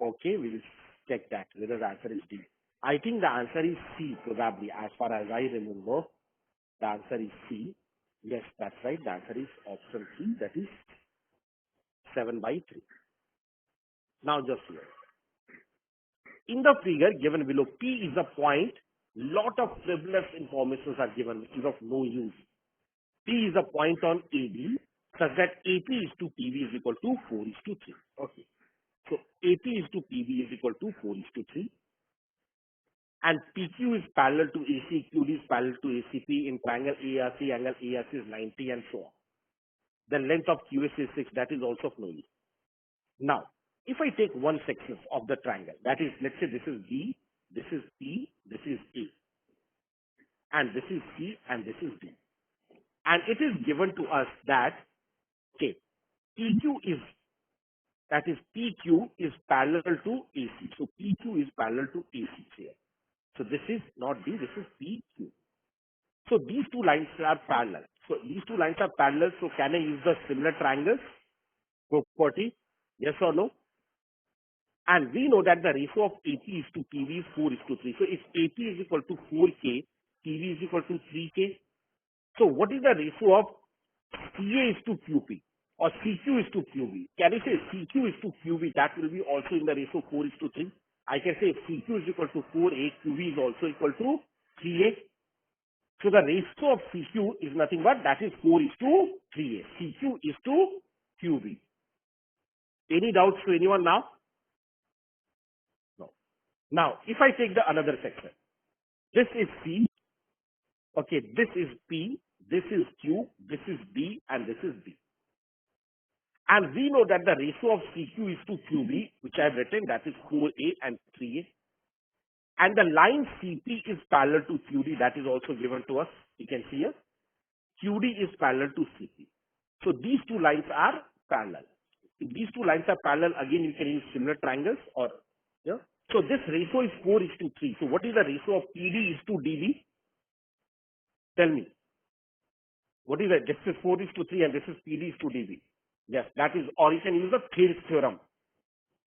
Okay, we will check that whether the answer is D. I think the answer is C probably. As far as I remember, the answer is C. Yes, that's right. The answer is option C. That is 7 by 3. Now just here. In the figure given below, P is a point. Lot of frivolous informations are given which is of no use. P is a point on AB such that AP is to PB is equal to 4 is to 3. Okay. So AP is to PB is equal to 4 is to 3. And PQ is parallel to AC, QD is parallel to ACP. In triangle ARC, angle ARC is 90 and so on. The length of QS is 6. That is also of no use. Now, if I take one section of the triangle, that is, let's say this is B, this is P, this is A, and this is C, and this is D. And it is given to us that, okay, PQ is, that is PQ is parallel to AC. So PQ is parallel to AC here. So this is not D, this is PQ. So these two lines are parallel. So these two lines are parallel. So can I use the similar triangles property? Yes or no? And we know that the ratio of AP is to PV is 4 is to 3. So if AP is equal to 4K, PV is equal to 3K. So what is the ratio of CA is to QP or CQ is to QV? Can I say CQ is to QV? That will be also in the ratio 4 is to 3. I can say CQ is equal to 4A, QV is also equal to 3A. So the ratio of CQ is nothing but that is 4 is to 3A. CQ is to QV. Any doubts to anyone now? No. Now, if I take the another section, this is C, okay, this is P, this is Q, this is D, and this is D. And we know that the ratio of CQ is to QB, which I have written, that is 4A and 3A. And the line CP is parallel to QD, that is also given to us. You can see here. QD is parallel to CP. So these two lines are parallel. If these two lines are parallel, again you can use similar triangles or, yeah. So this ratio is 4 is to 3. So what is the ratio of PD is to DB? Tell me. What is that? This is 4 is to 3 and this is PD is to DB. Yes, that is, or you can use the Thales theorem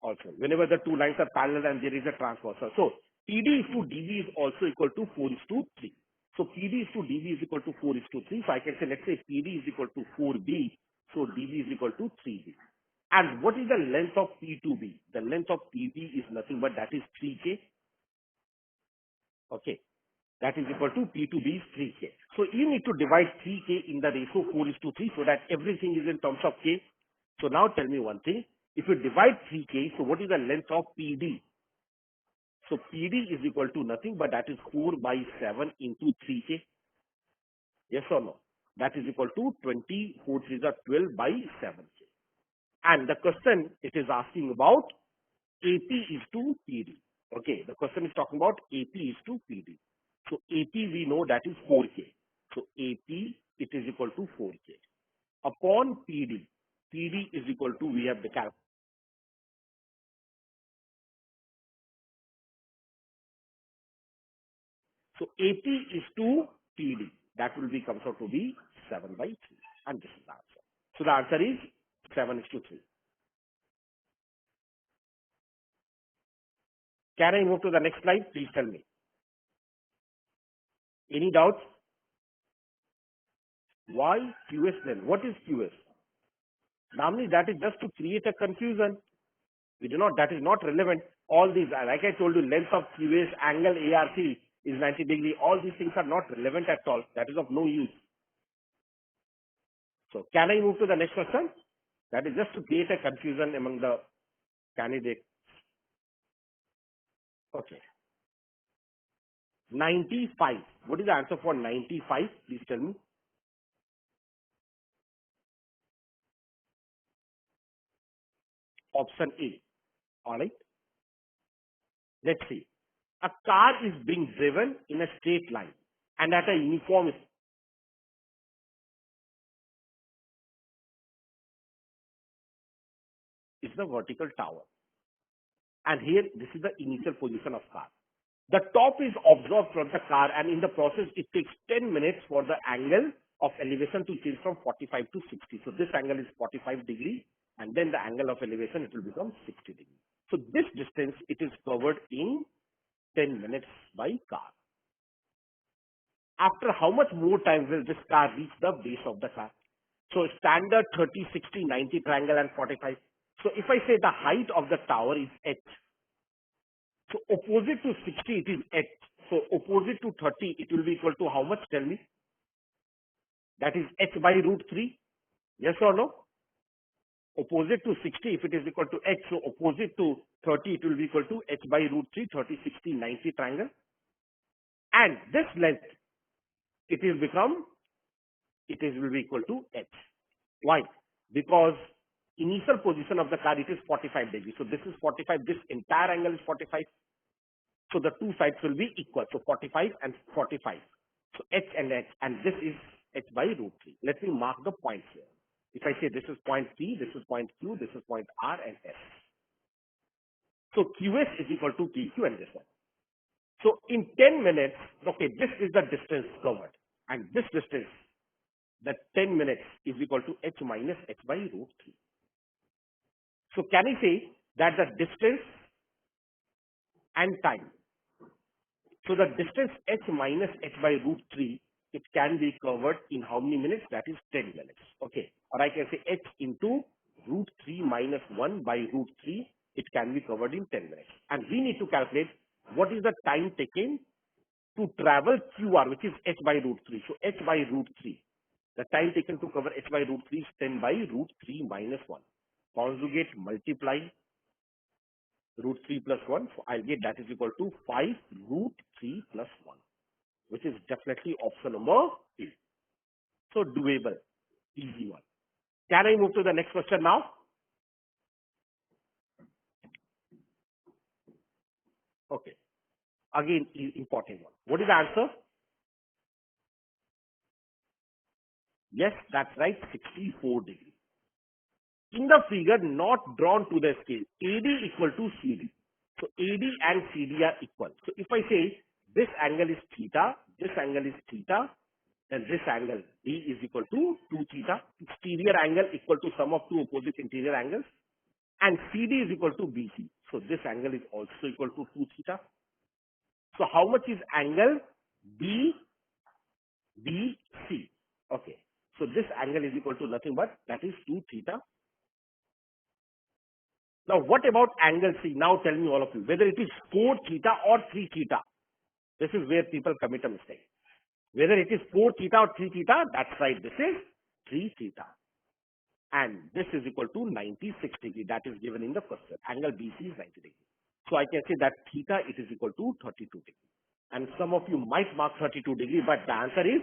also. Whenever the two lines are parallel and there is a transversal. So PD is to DB is also equal to 4 is to 3. So PD is to DB is equal to 4 is to 3. So I can say, let's say PD is equal to 4B. So DB is equal to 3B. And what is the length of P2B? The length of PB is nothing but that is 3K. Okay. That is equal to P2B is 3K. So you need to divide 3K in the ratio 4 is to 3 so that everything is in terms of K. So now tell me one thing. If you divide 3K, so what is the length of PD? So PD is equal to nothing but that is 4 by 7 into 3K. Yes or no? That is equal to 24 3 are 12 by 7K. And the question it is asking about AP is to PD. Okay, the question is talking about AP is to PD. So AP we know that is 4K. So AP it is equal to 4K. Upon PD, PD is equal to, we have the calculation. So AP is to PD. that will be comes out to be 7 by 3. And this is the answer. So the answer is 7:3. Can I move to the next slide? Please tell me. Any doubts? Why QS then? What is QS? Normally that is just to create a confusion. We do not, that is not relevant. All these, like I told you, length of QS, angle ARC is 90 degree. All these things are not relevant at all. That is of no use. So can I move to the next question? That is just to create a confusion among the candidates. Okay. 95. What is the answer for 95? Please tell me. Option A. All right. Let's see. A car is being driven in a straight line and at a uniform is the vertical tower. And here, this is the initial position of car. The top is observed from the car, and in the process, it takes 10 minutes for the angle of elevation to change from 45 to 60. So this angle is 45 degree, and then the angle of elevation, it will become 60 degree. So this distance, it is covered in 10 minutes by car. After how much more time will this car reach the base of the car? So standard 30, 60, 90 triangle and 45. So if I say the height of the tower is h, so opposite to 60 it is h. So opposite to 30 it will be equal to how much? Tell me. That is h by root 3. Yes or no? Opposite to 60 if it is equal to h, so opposite to 30 it will be equal to h by root 3, 30, 60, 90 triangle. And this length, it will be equal to h. Why? Because initial position of the car, it is 45 degrees. So this is 45. This entire angle is 45. So the two sides will be equal. So 45 and 45. So h and h. And this is h by root 3. Let me mark the points here. If I say this is point P, this is point Q, this is point R and S. So QS is equal to PQ and this one. So in 10 minutes, okay, this is the distance covered. And this distance, that 10 minutes is equal to h minus h by root 3. So can I say that the distance and time, so the distance h minus h by root 3, it can be covered in how many minutes? That is 10 minutes. Okay. Or I can say h into root 3 minus 1 by root 3, it can be covered in 10 minutes. And we need to calculate what is the time taken to travel QR, which is h by root 3. So h by root 3. The time taken to cover h by root 3 is 10 by root 3 minus 1. Conjugate multiply root 3 plus 1. So I'll get that is equal to 5 root 3 plus 1, which is definitely option number A. So doable, easy one. Can I move to the next question now? Okay. Again, important one. What is the answer? Yes, that's right, 64 degrees. In the figure not drawn to the scale, AD equal to CD. So AD and CD are equal. So if I say this angle is theta, this angle is theta, then this angle D is equal to 2 theta. Exterior angle equal to sum of two opposite interior angles. And CD is equal to BC. So this angle is also equal to 2 theta. So how much is angle BDC? Okay. So this angle is equal to nothing but that is 2 theta. Now what about angle C? Now tell me all of you, whether it is 4 theta or 3 theta. This is where people commit a mistake. Whether it is 4 theta or 3 theta, that's right, this is 3 theta. And this is equal to 96 degree. That is given in the question. Angle BC is 90 degree. So I can say that theta, it is equal to 32 degree. And some of you might mark 32 degree, but the answer is,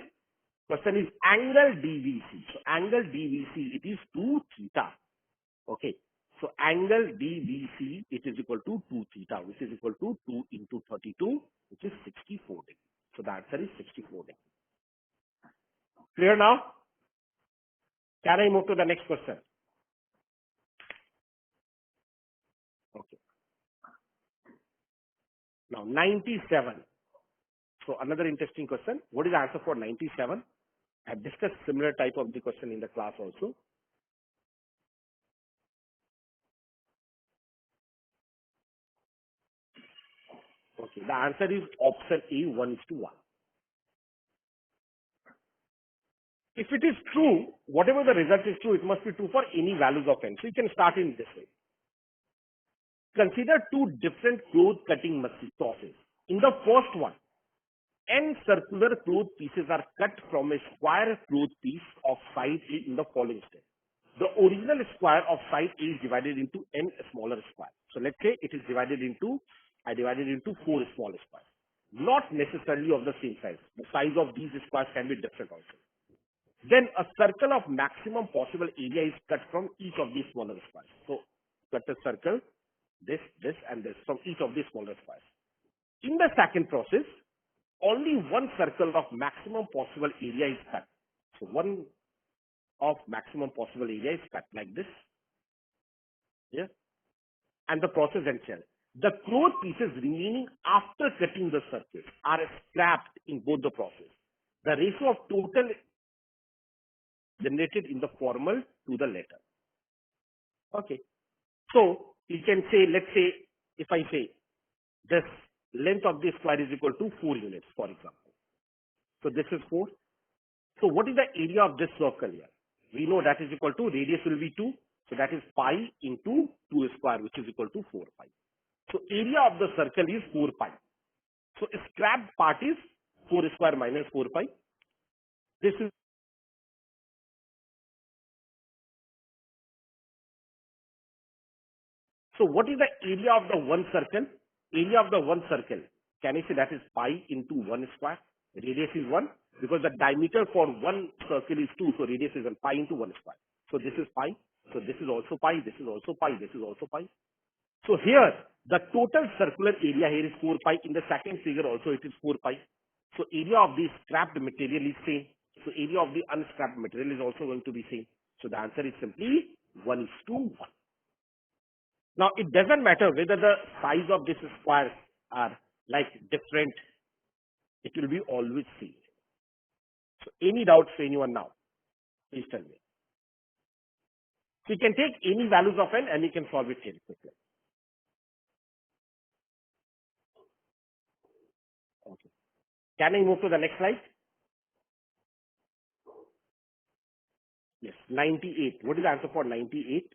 question is angle DVC. So angle DVC, it is 2 theta. Okay. So angle DVC, it is equal to 2 theta, which is equal to 2 into 32, which is 64 degree. So the answer is 64 degree. Clear now? Can I move to the next question? Okay. Now 97. So another interesting question. What is the answer for 97? I've discussed similar type of the question in the class also. Okay, the answer is option A, 1:1. If it is true, whatever the result is true, it must be true for any values of n. So you can start in this way. Consider two different cloth cutting processes. In the first one, n circular cloth pieces are cut from a square cloth piece of side A in the following step. The original square of side A is divided into n smaller squares. So let's say it is divided into, I divided into 4 small squares. Not necessarily of the same size. The size of these squares can be different also. Then a circle of maximum possible area is cut from each of these smaller squares. So cut a circle, this, and this from each of these smaller squares. In the second process, only one circle of maximum possible area is cut. So one of maximum possible area is cut like this. Yeah. And the process entails. The cloth pieces remaining after cutting the circle are scrapped in both the process. The ratio of total generated in the formal to the latter. Okay. So you can say, let's say, if I say this length of this square is equal to 4 units, for example. So this is 4. So what is the area of this circle here? We know that is equal to, radius will be 2. So that is pi into 2 square, which is equal to 4 pi. So area of the circle is 4 pi. So scrapped part is 4 square minus 4 pi. This is, so what is the area of the one circle? Area of the one circle, can I say that is pi into 1 square? Radius is 1 because the diameter for one circle is 2. So radius is 1, pi into 1 square. So this is pi. So this is also pi. This is also pi. This is also pi. So here, the total circular area here is 4 pi. In the second figure also it is 4 pi. So area of the scrapped material is same. So area of the unscrapped material is also going to be same. So the answer is simply 1:1. Now it doesn't matter whether the size of this squares are like different. It will be always same. So any doubts for anyone now? Please tell me. So you can take any values of n and you can solve it here quickly. Okay. Can I move to the next slide? Yes, 98. What is the answer for 98?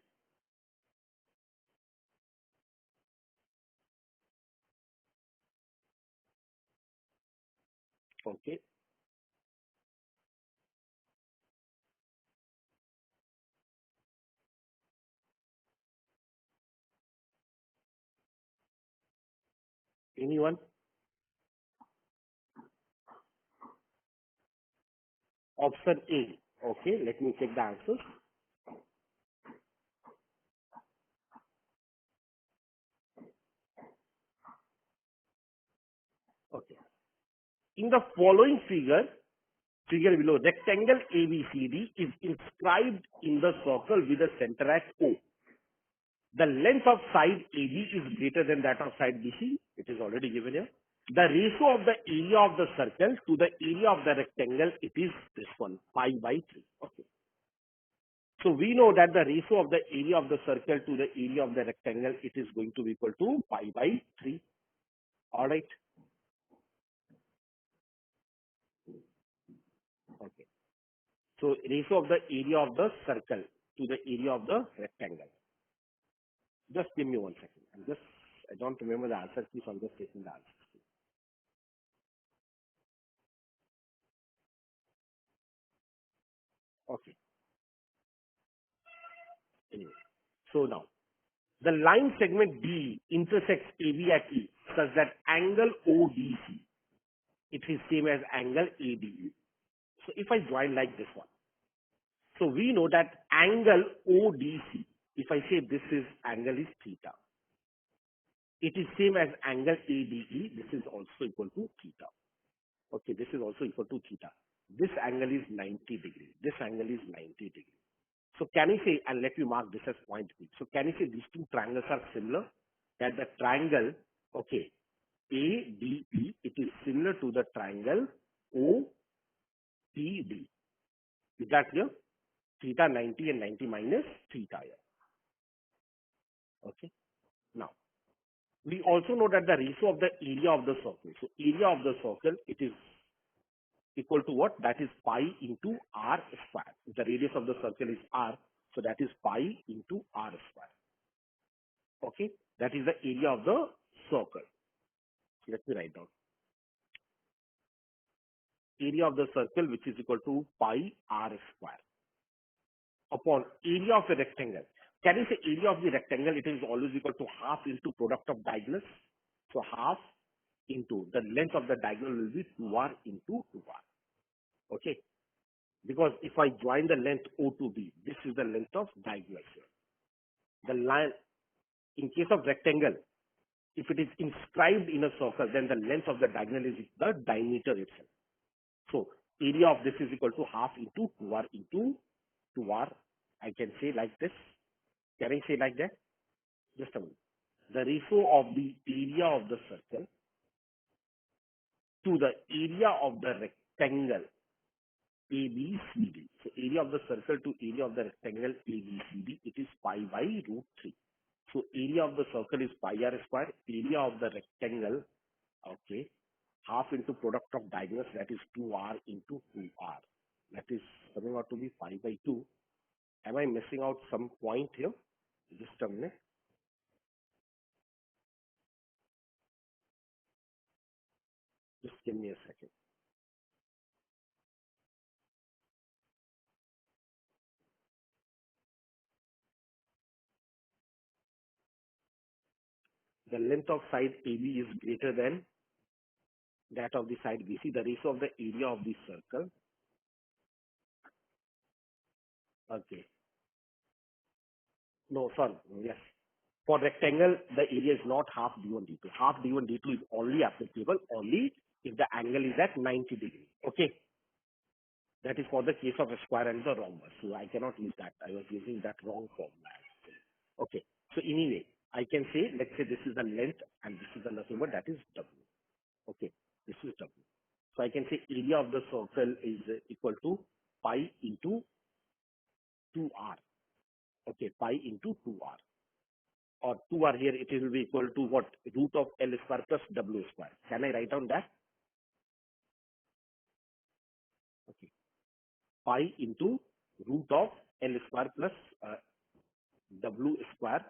Okay. Anyone? Option A. Okay, let me check the answers. Okay. In the following figure below, rectangle ABCD is inscribed in the circle with a center at O. The length of side AB is greater than that of side BC. It is already given here. The ratio of the area of the circle to the area of the rectangle, it is this one, pi by 3. Okay. So we know that the ratio of the area of the circle to the area of the rectangle, it is going to be equal to pi by 3. All right. Okay. So ratio of the area of the circle to the area of the rectangle. Just give me 1 second. I don't remember the answer key, so I'm just taking the answer. Okay. Anyway. So now, the line segment D intersects AB at E such that angle ODC, it is same as angle ADE. So if I join like this one, so we know that angle ODC, if I say this is angle is theta, it is same as angle ADE. This is also equal to theta. Okay, this is also equal to theta. This angle is 90 degree. This angle is 90 degree. So can I say, and let me mark this as point P. So can I say these two triangles are similar? That the triangle, okay, ADE, it is similar to the triangle OPD. Is that clear? Theta 90 and 90 minus theta here. Okay. Now, we also know that the ratio of the area of the circle. So, area of the circle, it is equal to what? That is pi into r square. The radius of the circle is r, so that is pi into r square. Okay, that is the area of the circle. Let me write down. Area of the circle, which is equal to pi r square upon area of the rectangle. Can you say area of the rectangle? It is always equal to half into product of diagonals. So half into the length of the diagonal will be 2r into 2r. Okay, because if I join the length O to B, this is the length of diagonal here. The line, in case of rectangle, if it is inscribed in a circle, then the length of the diagonal is the diameter itself. So area of this is equal to half into 2r into 2r. I can say like this. Can I say like that? Just a minute. The ratio of the area of the circle to the area of the rectangle ABCD. So area of the circle to area of the rectangle ABCD, it is pi by root 3. So area of the circle is pi r square. Area of the rectangle, okay, half into product of diagonals, that is 2r into 2r. That is coming out to be pi by 2. Am I missing out some point here? Just a minute. Just give me a second. The length of side AB is greater than that of the side BC. The ratio of the area of the circle. Okay. No, sorry. Yes. For rectangle, the area is not half D1, D2. Half D1, D2 is only applicable only if the angle is at 90 degrees. Okay. That is for the case of a square and the rhombus. So I cannot use that. I was using that wrong formula. Okay. So anyway, I can say, let's say this is the length and this is the nothing but that is W. Okay. This is W. So I can say area of the circle is equal to pi into 2r. Okay. Pi into 2r. Or 2r here, it will be equal to what? Root of L square plus W square. Can I write down that? Okay. Pi into root of L square plus W square,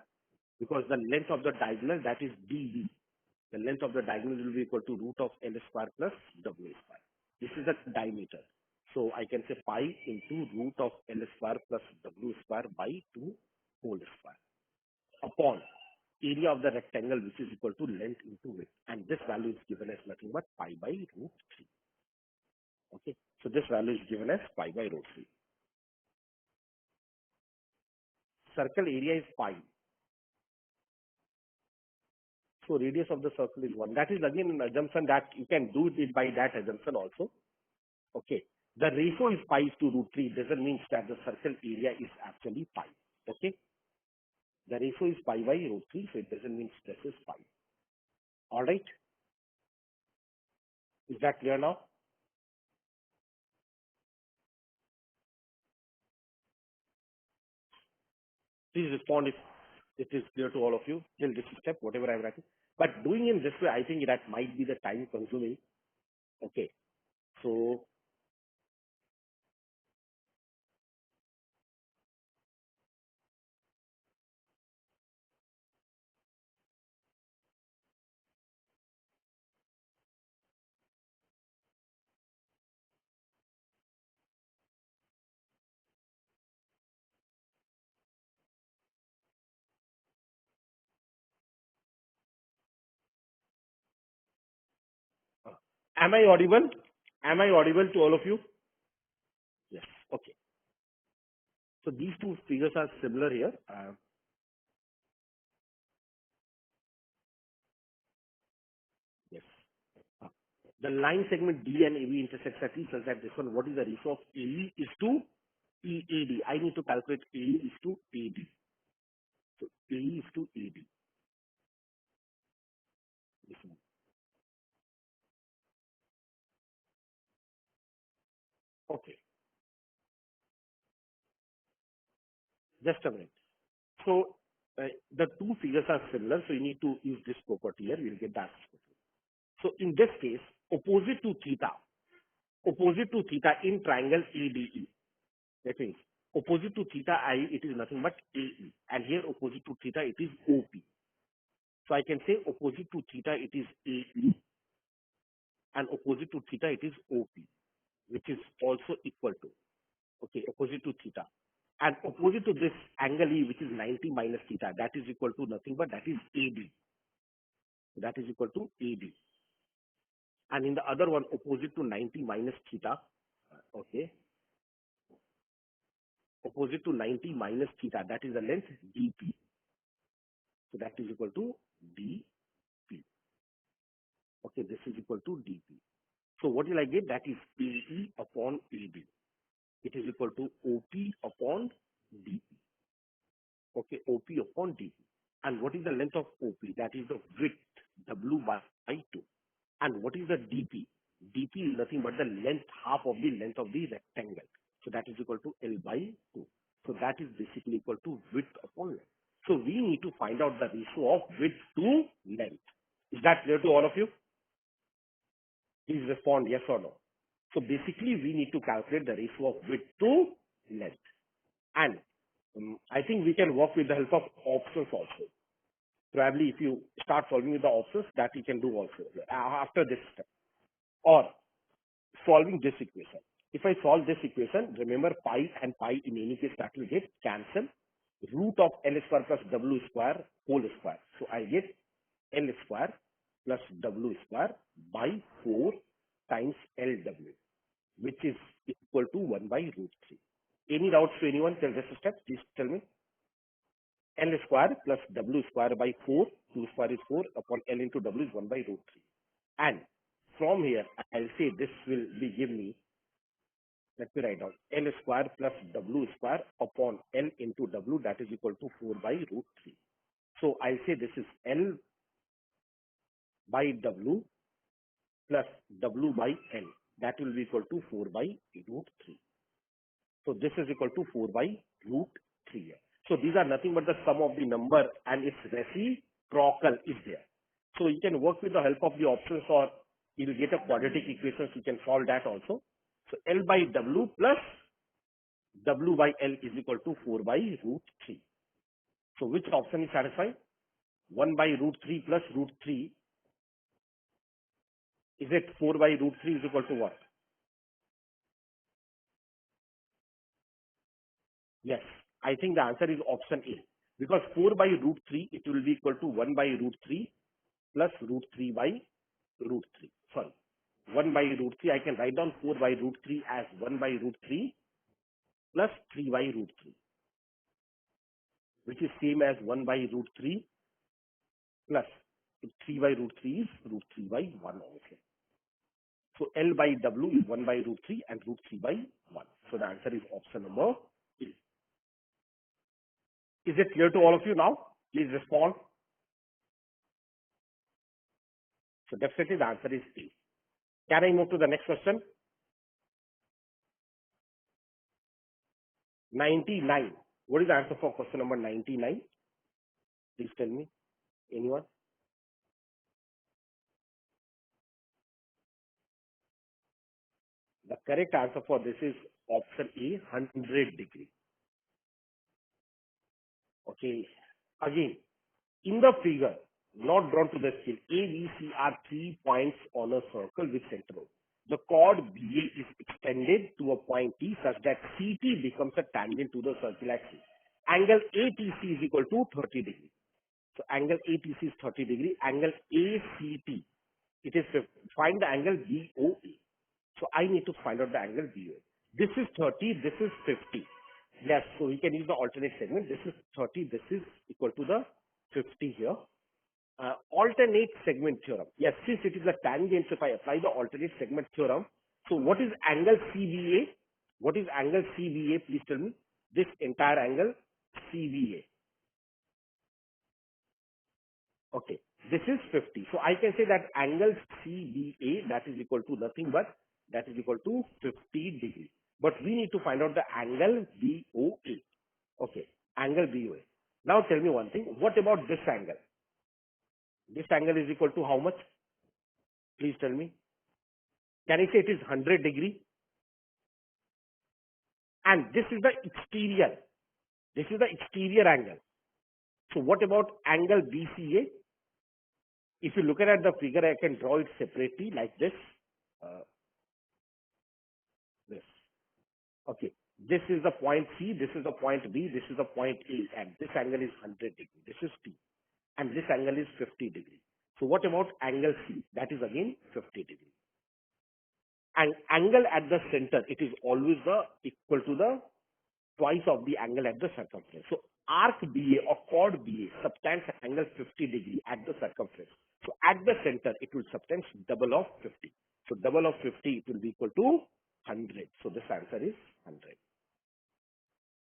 because the length of the diagonal, that is DB. The length of the diagonal will be equal to root of L square plus W square. This is the diameter. So I can say pi into root of L square plus W square by 2 whole square upon area of the rectangle, which is equal to length into width. And this value is given as nothing but pi by root 3. Okay. So this value is given as pi by root 3. Circle area is pi. So radius of the circle is 1. That is again an assumption that you can do it by that assumption also. Okay. The ratio is pi to root 3. Doesn't mean that the circle area is actually pi. Okay. The ratio is pi by root 3. So it doesn't mean this is pi. All right. Is that clear now? Please respond if it is clear to all of you till this step, whatever I'm writing. But doing in this way, I think that might be the time consuming. Okay. So am I audible? Am I audible to all of you? Yes. Okay. So these two figures are similar here. Yes. Uh, the line segment D and AB intersects at E such that this one, what is the ratio of AE is to EAD? I need to calculate AE is to AD. So AE is to AD. This one. Okay, just a minute. So the two figures are similar, so you need to use this property here. You'll get that. So in this case, opposite to theta in triangle ADE. That means opposite to theta I, it is nothing but AE, and here opposite to theta it is OP. So I can say opposite to theta it is AE, and opposite to theta it is OP, which is also equal to, okay, opposite to theta. And opposite to this angle E, which is 90 minus theta, that is equal to nothing but that is AD. That is equal to AD. And in the other one, opposite to 90 minus theta, okay, opposite to 90 minus theta, that is the length DP. So that is equal to DP. Okay, this is equal to DP. So what will I get? That is AE upon AD. It is equal to OP upon DP. Okay, OP upon DP. And what is the length of OP? That is the width, W by 2. And what is the DP? DP is nothing but the length, half of the length of the rectangle. So that is equal to L by 2. So that is basically equal to width upon length. So we need to find out the ratio of width to length. Is that clear to all of you? Please respond yes or no. So basically we need to calculate the ratio of width to length. And I think we can work with the help of options also. Probably if you start solving with the options, that you can do also after this step. Or solving this equation. If I solve this equation, remember pi and pi in any case that will get cancel. Root of L square plus W square whole square. So I get L square plus W square by 4 times LW, which is equal to 1 by root 3. Any doubts to anyone till this step? Please tell me. L square plus W square by 4, Q square is 4 upon L into W is 1 by root 3. And from here, I'll say this will be give me, let me write down, L square plus W square upon L into W, that is equal to 4 by root 3. So I'll say this is L by W plus W by L. That will be equal to 4 by root 3. So this is equal to 4 by root 3. So these are nothing but the sum of the number and its reciprocal is there. So you can work with the help of the options, or you will get a quadratic equation. You can solve that also. So L by W plus W by L is equal to 4 by root 3. So which option is satisfied? 1 by root 3 plus root 3. Is it 4 by root 3 is equal to what? Yes, I think the answer is option A. Because 4 by root 3, it will be equal to 1 by root 3 plus root 3 by root 3. Sorry, 1 by root 3. I can write down 4 by root 3 as 1 by root 3 plus 3 by root 3, which is same as 1 by root 3 plus 3 by root 3 is root 3 by 1 also. So L by W is 1 by root 3 and root 3 by 1. So the answer is option number A. Is it clear to all of you now? Please respond. So definitely the answer is A. Can I move to the next question? 99. What is the answer for question number 99? Please tell me. Anyone? The correct answer for this is option A, 100 degree. Okay. Again, in the figure, not drawn to the scale, A, B, C are 3 points on a circle with center O. The chord BA is extended to a point T such that CT becomes a tangent to the circle axis. Angle ATC is equal to 30 degree. So angle ATC is 30 degree. Angle ACT, it is 50. Find the angle BOA. So I need to find out the angle BOA. This is 30, this is 50. Yes, so we can use the alternate segment. This is 30, this is equal to the 50 here. Alternate segment theorem. Yes, since it is a tangent, so if I apply the alternate segment theorem, so what is angle CBA? What is angle CBA? Please tell me. This entire angle CBA. Okay, this is 50. So I can say that angle CBA, that is equal to nothing but that is equal to 50 degree. but we need to find out the angle BOA. Okay, angle BOA. Now tell me one thing. What about this angle? This angle is equal to how much? Please tell me. Can I say it is 100 degree? And this is the exterior. This is the exterior angle. So what about angle BCA? If you look at the figure, I can draw it separately like this. Uh, this. Okay. This is the point C. This is the point B. This is the point A. And this angle is 100 degree. This is T. And this angle is 50 degree. So what about angle C? That is again 50 degree. And angle at the center, it is always the equal to the twice of the angle at the circumference. So arc BA or chord BA subtends angle 50 degree at the circumference. So at the center, it will subtend double of 50. So double of 50, it will be equal to 100. So this answer is 100.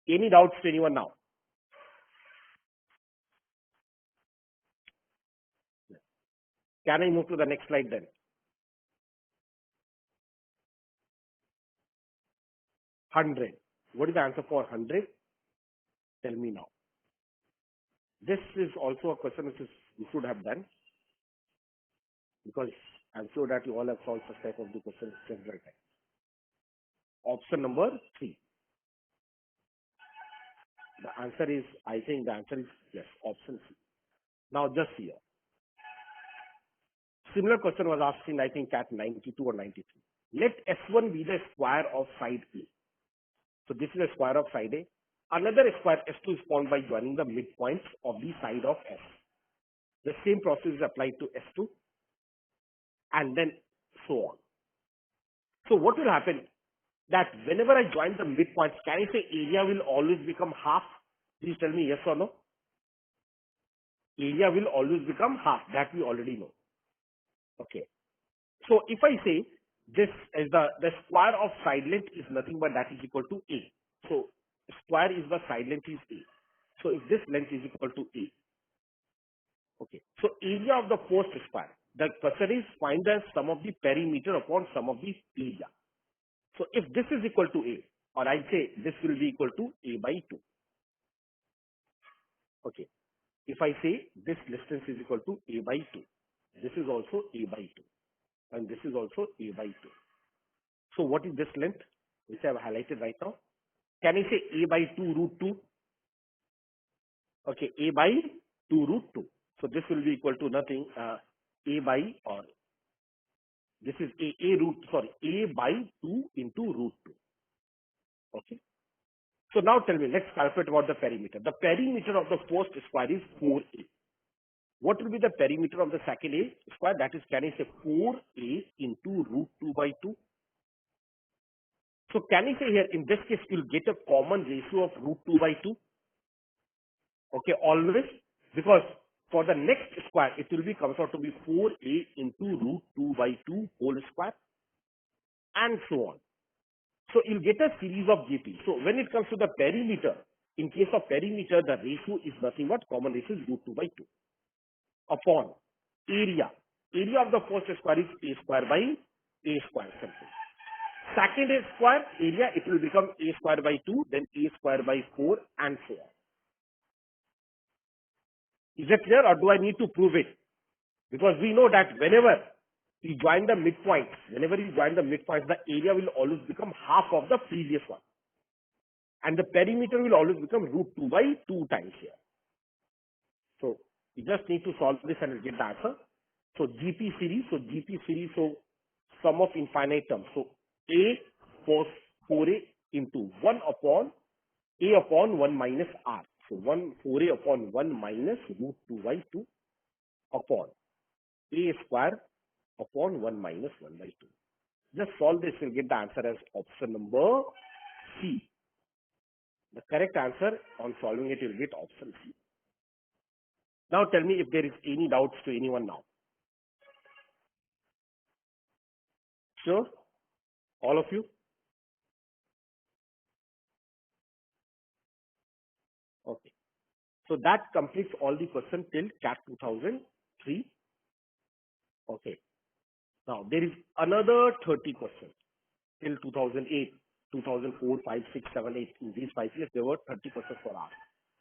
Any doubts to anyone now? Can I move to the next slide then? 100. What is the answer for 100? Tell me now. This is also a question which you should have done, because I'm sure that you all have solved such type of the questions several times. Option number 3. The answer is, I think the answer is yes, option C. Now just here. Similar question was asked in, I think, CAT 92 or 93. Let S1 be the square of side A. So this is a square of side A. Another square S2 is formed by joining the midpoints of the side of S. The same process is applied to S2 and then so on. So what will happen? That whenever I join the midpoints, can I say area will always become half? Please tell me yes or no. Area will always become half. That we already know. Okay. So if I say this is the square of side length is nothing but that is equal to A. So square is the side length is A. So if this length is equal to A. Okay. So area of the first square. The question is find the sum of the perimeter upon sum of the area. So if this is equal to A, or I say this will be equal to A by 2. Okay. If I say this distance is equal to A by 2, this is also A by 2, and this is also A by 2. So what is this length, which I have highlighted right now? Can I say A by 2 root 2? Okay, A by 2 root 2. So this will be equal to nothing, A by, or this is A by 2 into root 2. Okay. So now tell me, let's calculate about the perimeter. The perimeter of the first square is 4A. What will be the perimeter of the second A square? That is, can I say 4A into root 2 by 2? So can I say here, in this case, you'll get a common ratio of root 2 by 2? Okay, always, because for the next square, it will be comes out to be 4A into root 2 by 2 whole square, and so on. So you'll get a series of GP. So when it comes to the perimeter, in case of perimeter, the ratio is nothing but common ratio is root 2 by 2 upon area. Area of the first square is A square by A square something. Second A square area, it will become A square by 2, then A square by 4, and so on. Is it clear, or do I need to prove it? Because we know that whenever you join the midpoints, the area will always become half of the previous one. And the perimeter will always become root 2 by 2 times here. So you just need to solve this and get the answer. So GP series, so sum of infinite terms. So A cos 4A into 1 upon A upon 1 minus R. So 4A upon 1 minus root 2 by 2 upon A square upon 1 minus 1 by 2. Just solve this, you'll get the answer as option number C. The correct answer on solving it, you'll get option C. Now tell me if there is any doubts to anyone now. Sure? All of you? Okay. So that completes all the questions till CAT 2003. Okay. Now there is another 30 questions till 2008. 2004, 5, 6, 7, 8. In these 5 years, there were 30 questions per hour.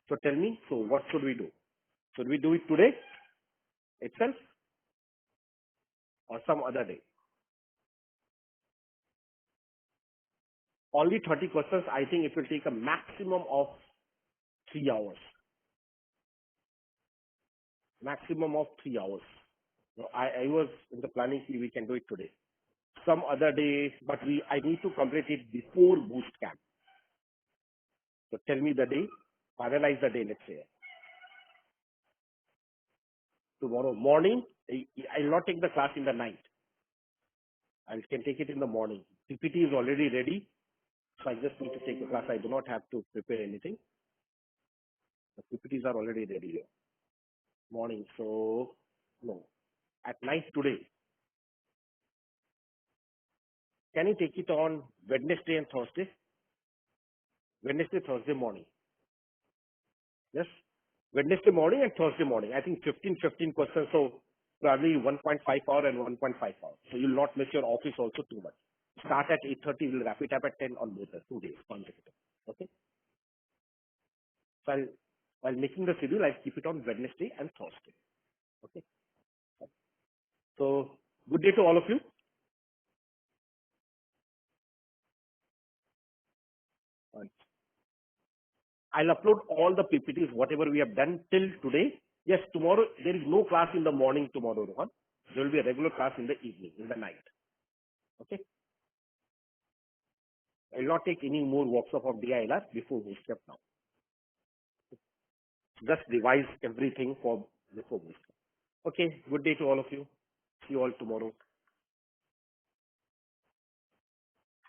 So tell me, so what should we do? Should we do it today itself or some other day? Only 30 questions. I think it will take a maximum of 3 hours. Maximum of 3 hours. So I was in the planning, we can do it today. Some other day, but I need to complete it before boost camp. So tell me the day, finalize the day, let's say. Tomorrow morning, I will not take the class in the night. I can take it in the morning. PPT is already ready, so I just need to take the class. I do not have to prepare anything. The PPTs are already ready here. Morning, so no. At night today, can you take it on Wednesday and Thursday? Wednesday, Thursday morning. Yes? Wednesday morning and Thursday morning. I think 15 questions, so probably 1.5 hour and 1.5 hour. So you'll not miss your office also too much. Start at 8:30, we'll wrap it up at 10 on both the 2 days consecutive. Okay? So while making the schedule, I'll keep it on Wednesday and Thursday. Okay? So good day to all of you. And I'll upload all the PPTs, whatever we have done till today. Yes, tomorrow, there is no class in the morning tomorrow, Rohan. There will be a regular class in the evening, in the night. Okay? I will not take any more workshop of DILR before bootcamp now. Just revise everything for before bootcamp. Okay, good day to all of you. See you all tomorrow.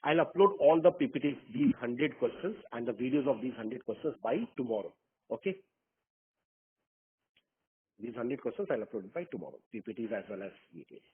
I'll upload all the PPTs, these 100 questions and the videos of these 100 questions by tomorrow. Okay? These 100 questions I'll upload by tomorrow. PPTs as well as videos.